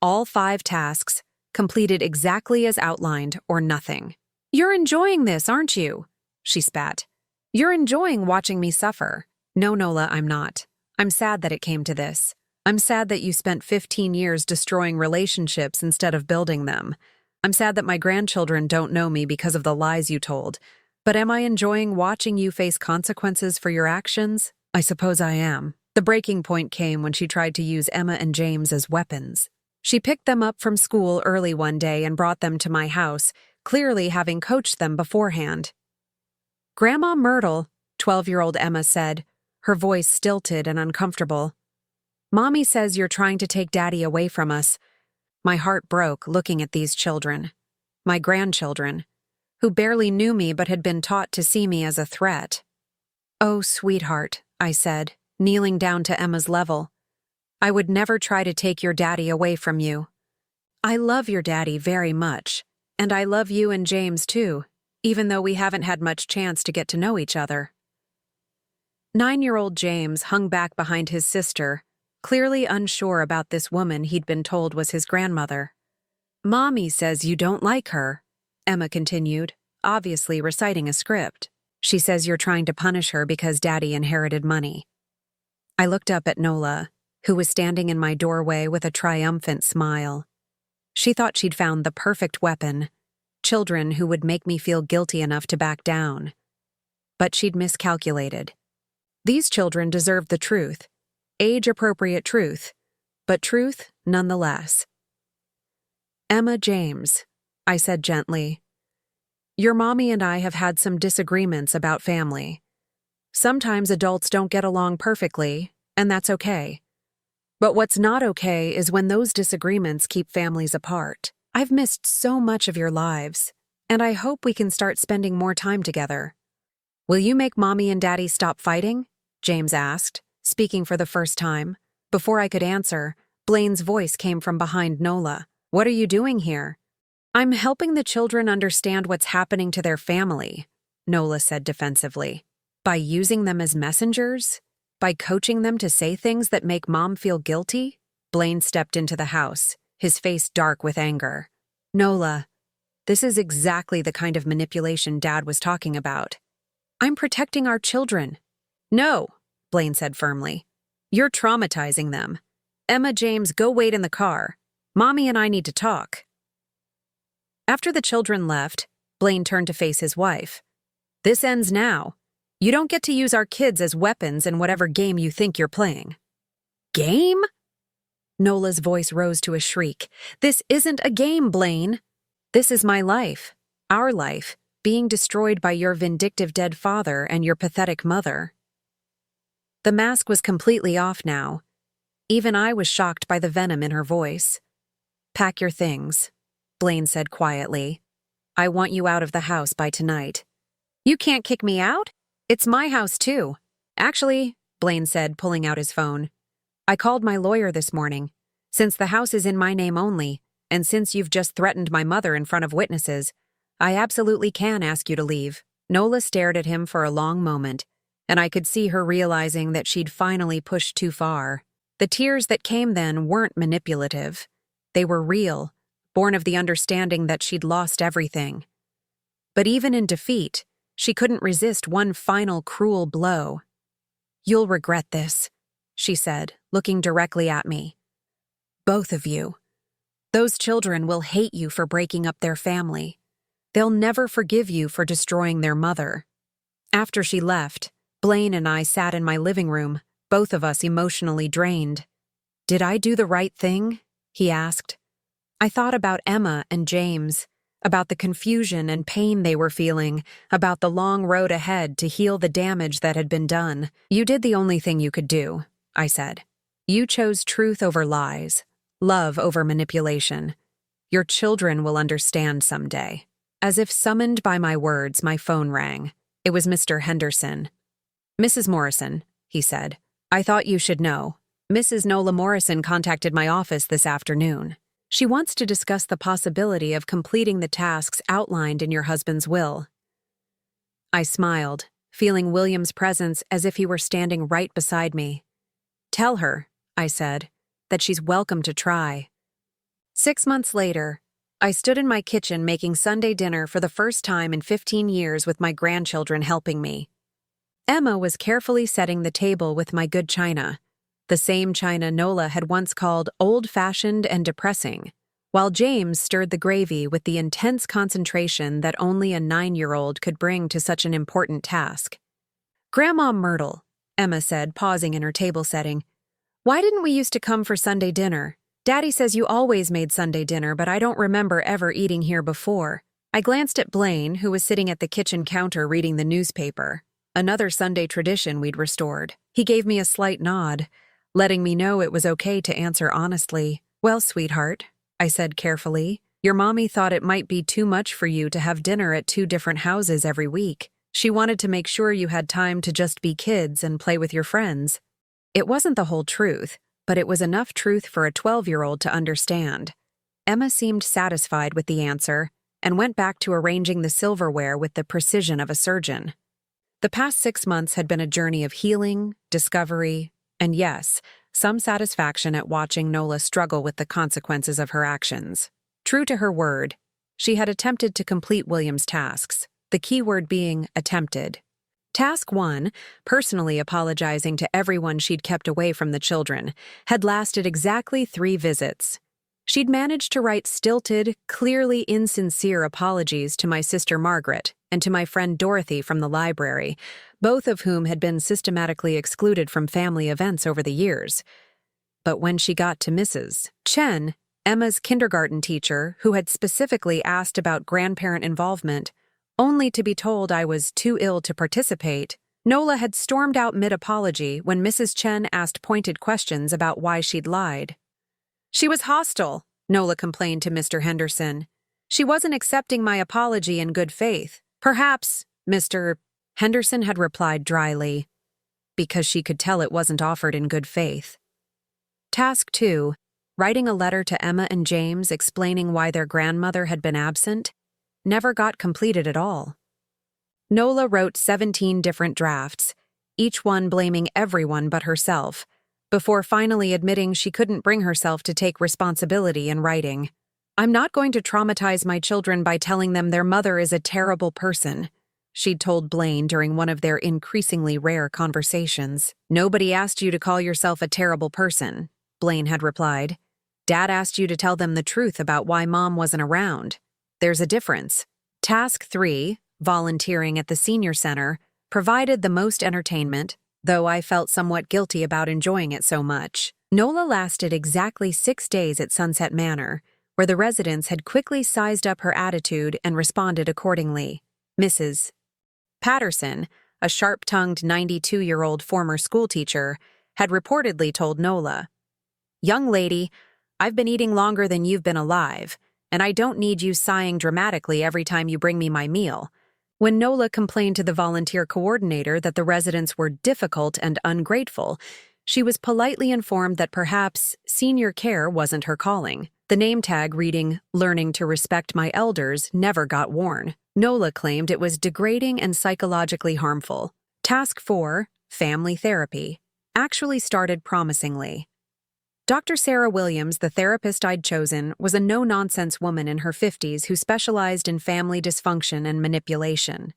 All 5 tasks, completed exactly as outlined or nothing. You're enjoying this, aren't you? She spat. You're enjoying watching me suffer. No, Nola, I'm not. I'm sad that it came to this. I'm sad that you spent 15 years destroying relationships instead of building them. I'm sad that my grandchildren don't know me because of the lies you told. But am I enjoying watching you face consequences for your actions? I suppose I am. The breaking point came when she tried to use Emma and James as weapons. She picked them up from school early one day and brought them to my house, clearly having coached them beforehand. Grandma Myrtle, 12-year-old Emma said, her voice stilted and uncomfortable. Mommy says you're trying to take Daddy away from us. My heart broke looking at these children. My grandchildren, who barely knew me but had been taught to see me as a threat. Oh, sweetheart, I said, kneeling down to Emma's level. I would never try to take your daddy away from you. I love your daddy very much, and I love you and James too, even though we haven't had much chance to get to know each other. 9-year-old James hung back behind his sister, clearly unsure about this woman he'd been told was his grandmother. Mommy says you don't like her, Emma continued, obviously reciting a script. She says you're trying to punish her because Daddy inherited money. I looked up at Nola, who was standing in my doorway with a triumphant smile. She thought she'd found the perfect weapon, children who would make me feel guilty enough to back down. But she'd miscalculated. These children deserved the truth, age-appropriate truth, but truth nonetheless. Emma James, I said gently, your mommy and I have had some disagreements about family. Sometimes adults don't get along perfectly, and that's okay. But what's not okay is when those disagreements keep families apart. I've missed so much of your lives, and I hope we can start spending more time together. Will you make Mommy and Daddy stop fighting? James asked, speaking for the first time. Before I could answer, Blaine's voice came from behind Nola. What are you doing here? I'm helping the children understand what's happening to their family, Nola said defensively. By using them as messengers? By coaching them to say things that make Mom feel guilty? Blaine stepped into the house, his face dark with anger. Nola, this is exactly the kind of manipulation Dad was talking about. I'm protecting our children. No, Blaine said firmly. You're traumatizing them. Emma James, go wait in the car. Mommy and I need to talk. After the children left, Blaine turned to face his wife. This ends now. You don't get to use our kids as weapons in whatever game you think you're playing. Game? Nola's voice rose to a shriek. This isn't a game, Blaine. This is my life, our life, being destroyed by your vindictive dead father and your pathetic mother. The mask was completely off now. Even I was shocked by the venom in her voice. Pack your things, Blaine said quietly. I want you out of the house by tonight. You can't kick me out? It's my house too. Actually, Blaine said, pulling out his phone. I called my lawyer this morning. Since the house is in my name only, and since you've just threatened my mother in front of witnesses, I absolutely can ask you to leave. Nola stared at him for a long moment, and I could see her realizing that she'd finally pushed too far. The tears that came then weren't manipulative. They were real, born of the understanding that she'd lost everything. But even in defeat, she couldn't resist one final cruel blow. You'll regret this, she said, looking directly at me. Both of you. Those children will hate you for breaking up their family. They'll never forgive you for destroying their mother. After she left, Blaine and I sat in my living room, both of us emotionally drained. Did I do the right thing? He asked. I thought about Emma and James, about the confusion and pain they were feeling, about the long road ahead to heal the damage that had been done. You did the only thing you could do, I said. You chose truth over lies, love over manipulation. Your children will understand someday. As if summoned by my words, my phone rang. It was Mr. Henderson. Mrs. Morrison, he said. I thought you should know. Mrs. Nola Morrison contacted my office this afternoon. She wants to discuss the possibility of completing the tasks outlined in your husband's will. I smiled, feeling William's presence as if he were standing right beside me. Tell her, I said, that she's welcome to try. 6 months later, I stood in my kitchen making Sunday dinner for the first time in 15 years with my grandchildren helping me. Emma was carefully setting the table with my good china, the same china Nola had once called old-fashioned and depressing, while James stirred the gravy with the intense concentration that only a 9-year-old could bring to such an important task. "Grandma Myrtle," Emma said, pausing in her table setting, "why didn't we used to come for Sunday dinner? Daddy says you always made Sunday dinner, but I don't remember ever eating here before." I glanced at Blaine, who was sitting at the kitchen counter reading the newspaper. Another Sunday tradition we'd restored. He gave me a slight nod, letting me know it was okay to answer honestly. "Well, sweetheart," I said carefully, "your mommy thought it might be too much for you to have dinner at 2 different houses every week. She wanted to make sure you had time to just be kids and play with your friends." It wasn't the whole truth, but it was enough truth for a 12-year-old to understand. Emma seemed satisfied with the answer and went back to arranging the silverware with the precision of a surgeon. The past 6 months had been a journey of healing, discovery, and yes, some satisfaction at watching Nola struggle with the consequences of her actions. True to her word, she had attempted to complete William's tasks, the key word being attempted. Task 1, personally apologizing to everyone she'd kept away from the children, had lasted exactly 3 visits. She'd managed to write stilted, clearly insincere apologies to my sister Margaret and to my friend Dorothy from the library, both of whom had been systematically excluded from family events over the years. But when she got to Mrs. Chen, Emma's kindergarten teacher, who had specifically asked about grandparent involvement, only to be told I was too ill to participate, Nola had stormed out mid-apology when Mrs. Chen asked pointed questions about why she'd lied. "She was hostile," Nola complained to Mr. Henderson. "She wasn't accepting my apology in good faith. Perhaps," Mr. Henderson had replied dryly, "because she could tell it wasn't offered in good faith." Task 2, writing a letter to Emma and James explaining why their grandmother had been absent, never got completed at all. Nola wrote 17 different drafts, each one blaming everyone but herself, before finally admitting she couldn't bring herself to take responsibility in writing. "I'm not going to traumatize my children by telling them their mother is a terrible person," she'd told Blaine during one of their increasingly rare conversations. "Nobody asked you to call yourself a terrible person," Blaine had replied. "Dad asked you to tell them the truth about why Mom wasn't around. There's a difference." Task 3, volunteering at the senior center, provided the most entertainment, though I felt somewhat guilty about enjoying it so much. Nola lasted exactly 6 days at Sunset Manor, where the residents had quickly sized up her attitude and responded accordingly. Mrs. Patterson, a sharp-tongued 92-year-old former schoolteacher, had reportedly told Nola, "Young lady, I've been eating longer than you've been alive, and I don't need you sighing dramatically every time you bring me my meal." When Nola complained to the volunteer coordinator that the residents were difficult and ungrateful, she was politely informed that perhaps senior care wasn't her calling. The name tag reading, "Learning to Respect My Elders," never got worn. Nola claimed it was degrading and psychologically harmful. Task 4, family therapy, actually started promisingly. Dr. Sarah Williams, the therapist I'd chosen, was a no-nonsense woman in her 50s who specialized in family dysfunction and manipulation.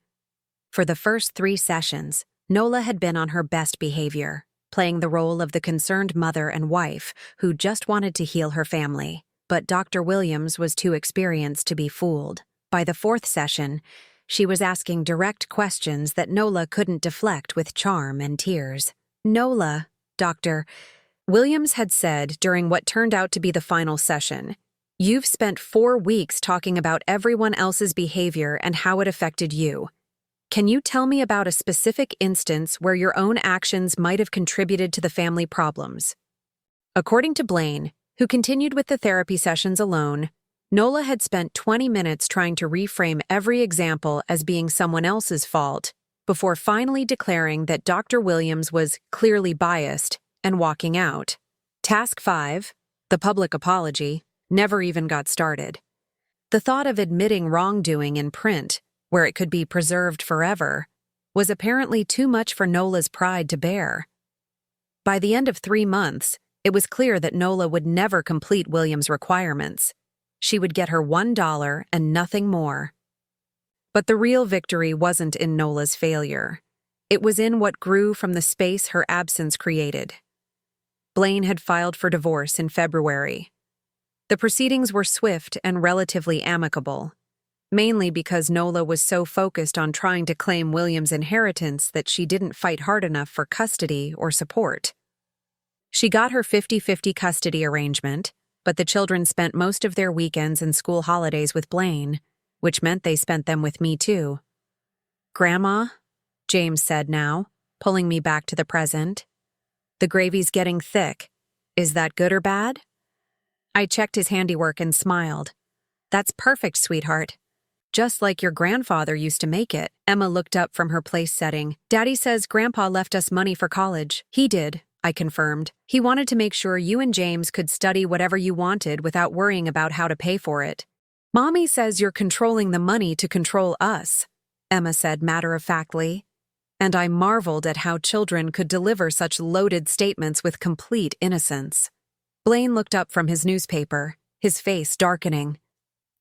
For the first 3 sessions, Nola had been on her best behavior, playing the role of the concerned mother and wife who just wanted to heal her family. But Dr. Williams was too experienced to be fooled. By the 4th session, she was asking direct questions that Nola couldn't deflect with charm and tears. "Nola, Dr. Williams had said during what turned out to be the final session, "You've spent 4 weeks talking about everyone else's behavior and how it affected you. Can you tell me about a specific instance where your own actions might have contributed to the family problems?" According to Blaine, who continued with the therapy sessions alone, Nola had spent 20 minutes trying to reframe every example as being someone else's fault, before finally declaring that Dr. Williams was clearly biased and walking out. Task 5, the public apology, never even got started. The thought of admitting wrongdoing in print, where it could be preserved forever, was apparently too much for Nola's pride to bear. By the end of 3 months, it was clear that Nola would never complete Williams' requirements. She would get her $1 and nothing more. But the real victory wasn't in Nola's failure. It was in what grew from the space her absence created. Blaine had filed for divorce in February. The proceedings were swift and relatively amicable, mainly because Nola was so focused on trying to claim William's inheritance that she didn't fight hard enough for custody or support. She got her 50-50 custody arrangement, but the children spent most of their weekends and school holidays with Blaine, which meant they spent them with me too. "Grandma," James said now, pulling me back to the present. "The gravy's getting thick. Is that good or bad?" I checked his handiwork and smiled. "That's perfect, sweetheart. Just like your grandfather used to make it." Emma looked up from her place setting. "Daddy says Grandpa left us money for college." "He did," I confirmed. "He wanted to make sure you and James could study whatever you wanted without worrying about how to pay for it." "Mommy says you're controlling the money to control us," Emma said matter-of-factly, and I marveled at how children could deliver such loaded statements with complete innocence. Blaine looked up from his newspaper, his face darkening.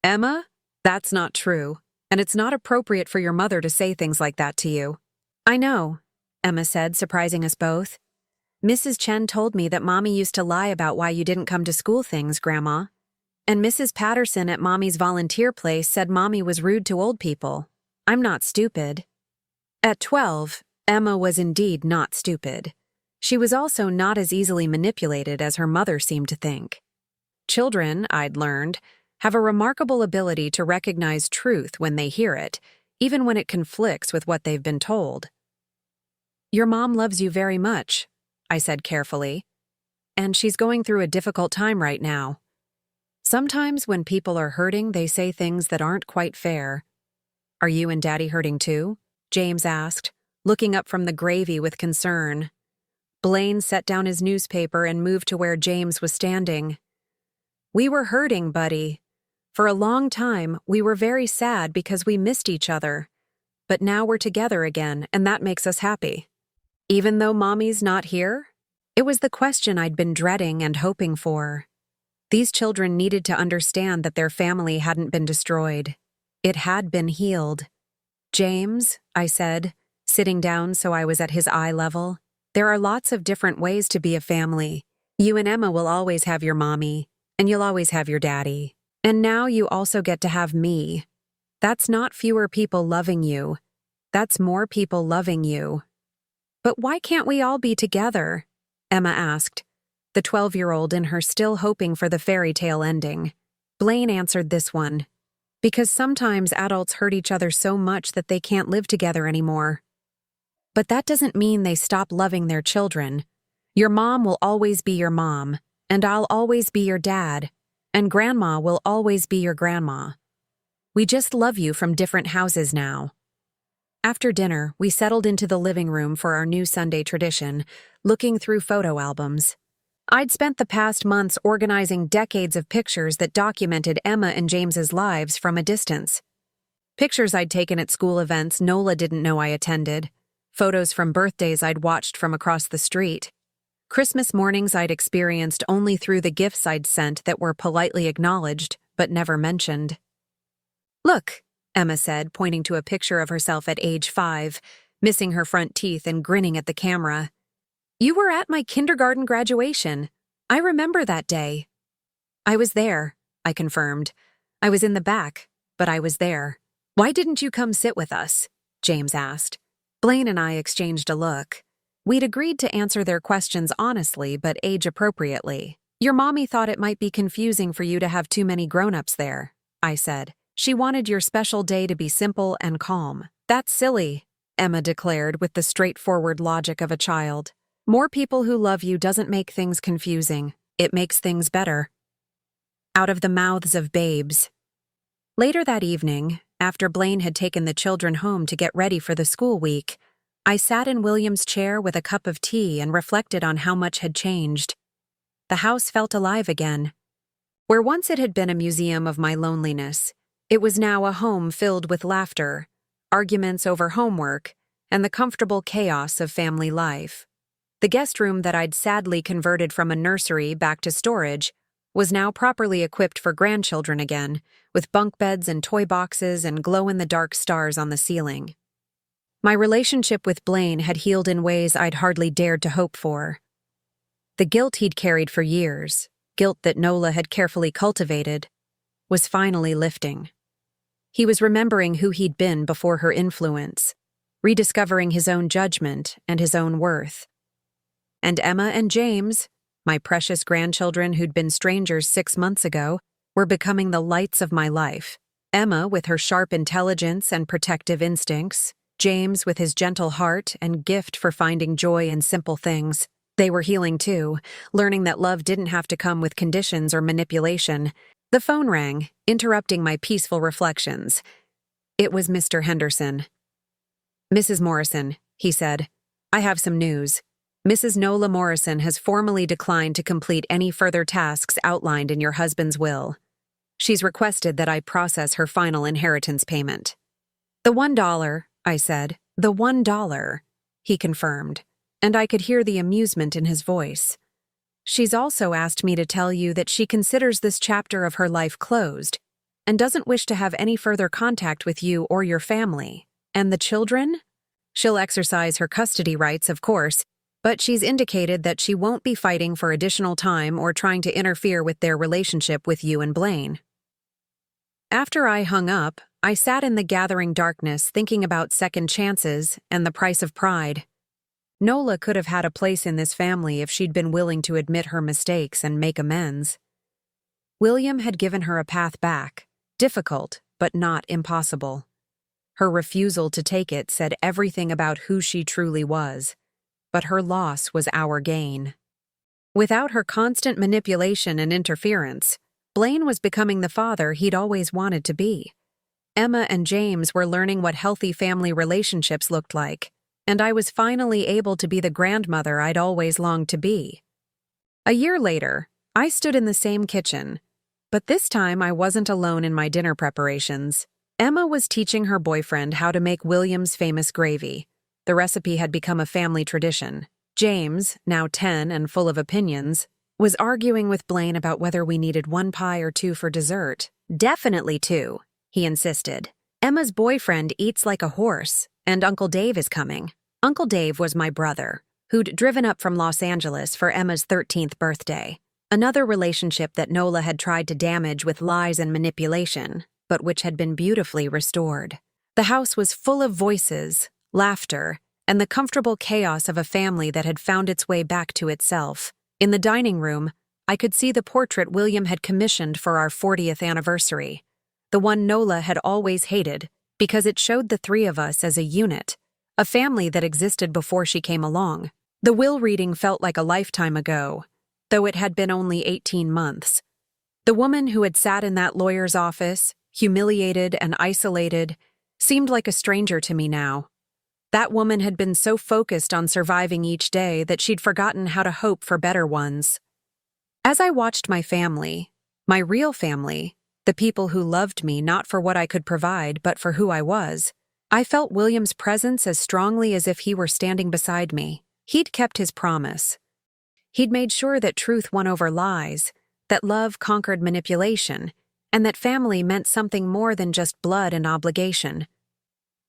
"Emma, that's not true, and it's not appropriate for your mother to say things like that to you." "I know," Emma said, surprising us both. "Mrs. Chen told me that Mommy used to lie about why you didn't come to school things, Grandma. And Mrs. Patterson at Mommy's volunteer place said Mommy was rude to old people. I'm not stupid." At 12, Emma was indeed not stupid. She was also not as easily manipulated as her mother seemed to think. Children, I'd learned, have a remarkable ability to recognize truth when they hear it, even when it conflicts with what they've been told. "Your mom loves you very much," I said carefully. "And she's going through a difficult time right now. Sometimes when people are hurting, they say things that aren't quite fair." "Are you and Daddy hurting too?" James asked, looking up from the gravy with concern. Blaine set down his newspaper and moved to where James was standing. "We were hurting, buddy. For a long time, we were very sad because we missed each other. But now we're together again, and that makes us happy." "Even though Mommy's not here?" It was the question I'd been dreading and hoping for. These children needed to understand that their family hadn't been destroyed. It had been healed. "James," I said, sitting down so I was at his eye level, "there are lots of different ways to be a family. You and Emma will always have your mommy, and you'll always have your daddy. And now you also get to have me. That's not fewer people loving you. That's more people loving you." "But why can't we all be together?" Emma asked, the 12-year-old in her still hoping for the fairy tale ending. Blaine answered this one. "Because sometimes adults hurt each other so much that they can't live together anymore. But that doesn't mean they stop loving their children. Your mom will always be your mom, and I'll always be your dad, and Grandma will always be your grandma. We just love you from different houses now." After dinner, we settled into the living room for our new Sunday tradition, looking through photo albums. I'd spent the past months organizing decades of pictures that documented Emma and James's lives from a distance. Pictures I'd taken at school events Nola didn't know I attended, photos from birthdays I'd watched from across the street, Christmas mornings I'd experienced only through the gifts I'd sent that were politely acknowledged but never mentioned. "Look," Emma said, pointing to a picture of herself at age 5, missing her front teeth and grinning at the camera. "You were at my kindergarten graduation. I remember that day." "I was there," I confirmed. "I was in the back, but I was there." "Why didn't you come sit with us?" James asked. Blaine and I exchanged a look. We'd agreed to answer their questions honestly but age-appropriately. "Your mommy thought it might be confusing for you to have too many grown-ups there," I said. "She wanted your special day to be simple and calm." "That's silly," Emma declared with the straightforward logic of a child. "More people who love you doesn't make things confusing. It makes things better." Out of the mouths of babes. Later that evening, after Blaine had taken the children home to get ready for the school week, I sat in William's chair with a cup of tea and reflected on how much had changed. The house felt alive again. Where once it had been a museum of my loneliness, it was now a home filled with laughter, arguments over homework, and the comfortable chaos of family life. The guest room that I'd sadly converted from a nursery back to storage was now properly equipped for grandchildren again, with bunk beds and toy boxes and glow-in-the-dark stars on the ceiling. My relationship with Blaine had healed in ways I'd hardly dared to hope for. The guilt he'd carried for years, guilt that Nola had carefully cultivated, was finally lifting. He was remembering who he'd been before her influence, rediscovering his own judgment and his own worth. And Emma and James, my precious grandchildren who'd been strangers 6 months ago, were becoming the lights of my life. Emma with her sharp intelligence and protective instincts, James with his gentle heart and gift for finding joy in simple things. They were healing too, learning that love didn't have to come with conditions or manipulation. The phone rang, interrupting my peaceful reflections. It was Mr. Henderson. "Mrs. Morrison," he said, "I have some news. Mrs. Nola Morrison has formally declined to complete any further tasks outlined in your husband's will. She's requested that I process her final inheritance payment." "The $1, I said. "The $1, he confirmed, and I could hear the amusement in his voice. "She's also asked me to tell you that she considers this chapter of her life closed and doesn't wish to have any further contact with you or your family. And the children? She'll exercise her custody rights, of course, but she's indicated that she won't be fighting for additional time or trying to interfere with their relationship with you and Blaine." After I hung up, I sat in the gathering darkness thinking about second chances and the price of pride. Nola could have had a place in this family if she'd been willing to admit her mistakes and make amends. William had given her a path back, difficult but not impossible. Her refusal to take it said everything about who she truly was, but her loss was our gain. Without her constant manipulation and interference, Blaine was becoming the father he'd always wanted to be. Emma and James were learning what healthy family relationships looked like, and I was finally able to be the grandmother I'd always longed to be. A year later, I stood in the same kitchen, but this time I wasn't alone in my dinner preparations. Emma was teaching her boyfriend how to make William's famous gravy. The recipe had become a family tradition. James, now 10 and full of opinions, was arguing with Blaine about whether we needed 1 pie or 2 for dessert. "Definitely 2, he insisted. "Emma's boyfriend eats like a horse, and Uncle Dave is coming." Uncle Dave was my brother, who'd driven up from Los Angeles for Emma's 13th birthday. Another relationship that Nola had tried to damage with lies and manipulation, but which had been beautifully restored. The house was full of voices, laughter, and the comfortable chaos of a family that had found its way back to itself. In the dining room, I could see the portrait William had commissioned for our 40th anniversary, the one Nola had always hated because it showed the 3 of us as a unit, a family that existed before she came along. The will reading felt like a lifetime ago, though it had been only 18 months. The woman who had sat in that lawyer's office, humiliated and isolated, seemed like a stranger to me now. That woman had been so focused on surviving each day that she'd forgotten how to hope for better ones. As I watched my family, my real family, the people who loved me not for what I could provide but for who I was, I felt William's presence as strongly as if he were standing beside me. He'd kept his promise. He'd made sure that truth won over lies, that love conquered manipulation, and that family meant something more than just blood and obligation.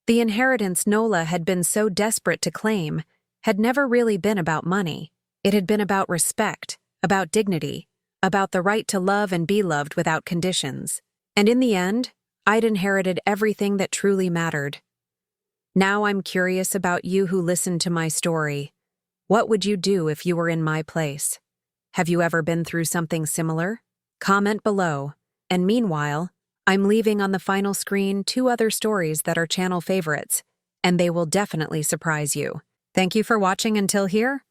The inheritance Nola had been so desperate to claim had never really been about money. It had been about respect, about dignity, about the right to love and be loved without conditions. And in the end, I'd inherited everything that truly mattered. Now I'm curious about you who listened to my story. What would you do if you were in my place? Have you ever been through something similar? Comment below. And meanwhile, I'm leaving on the final screen 2 other stories that are channel favorites, and they will definitely surprise you. Thank you for watching until here.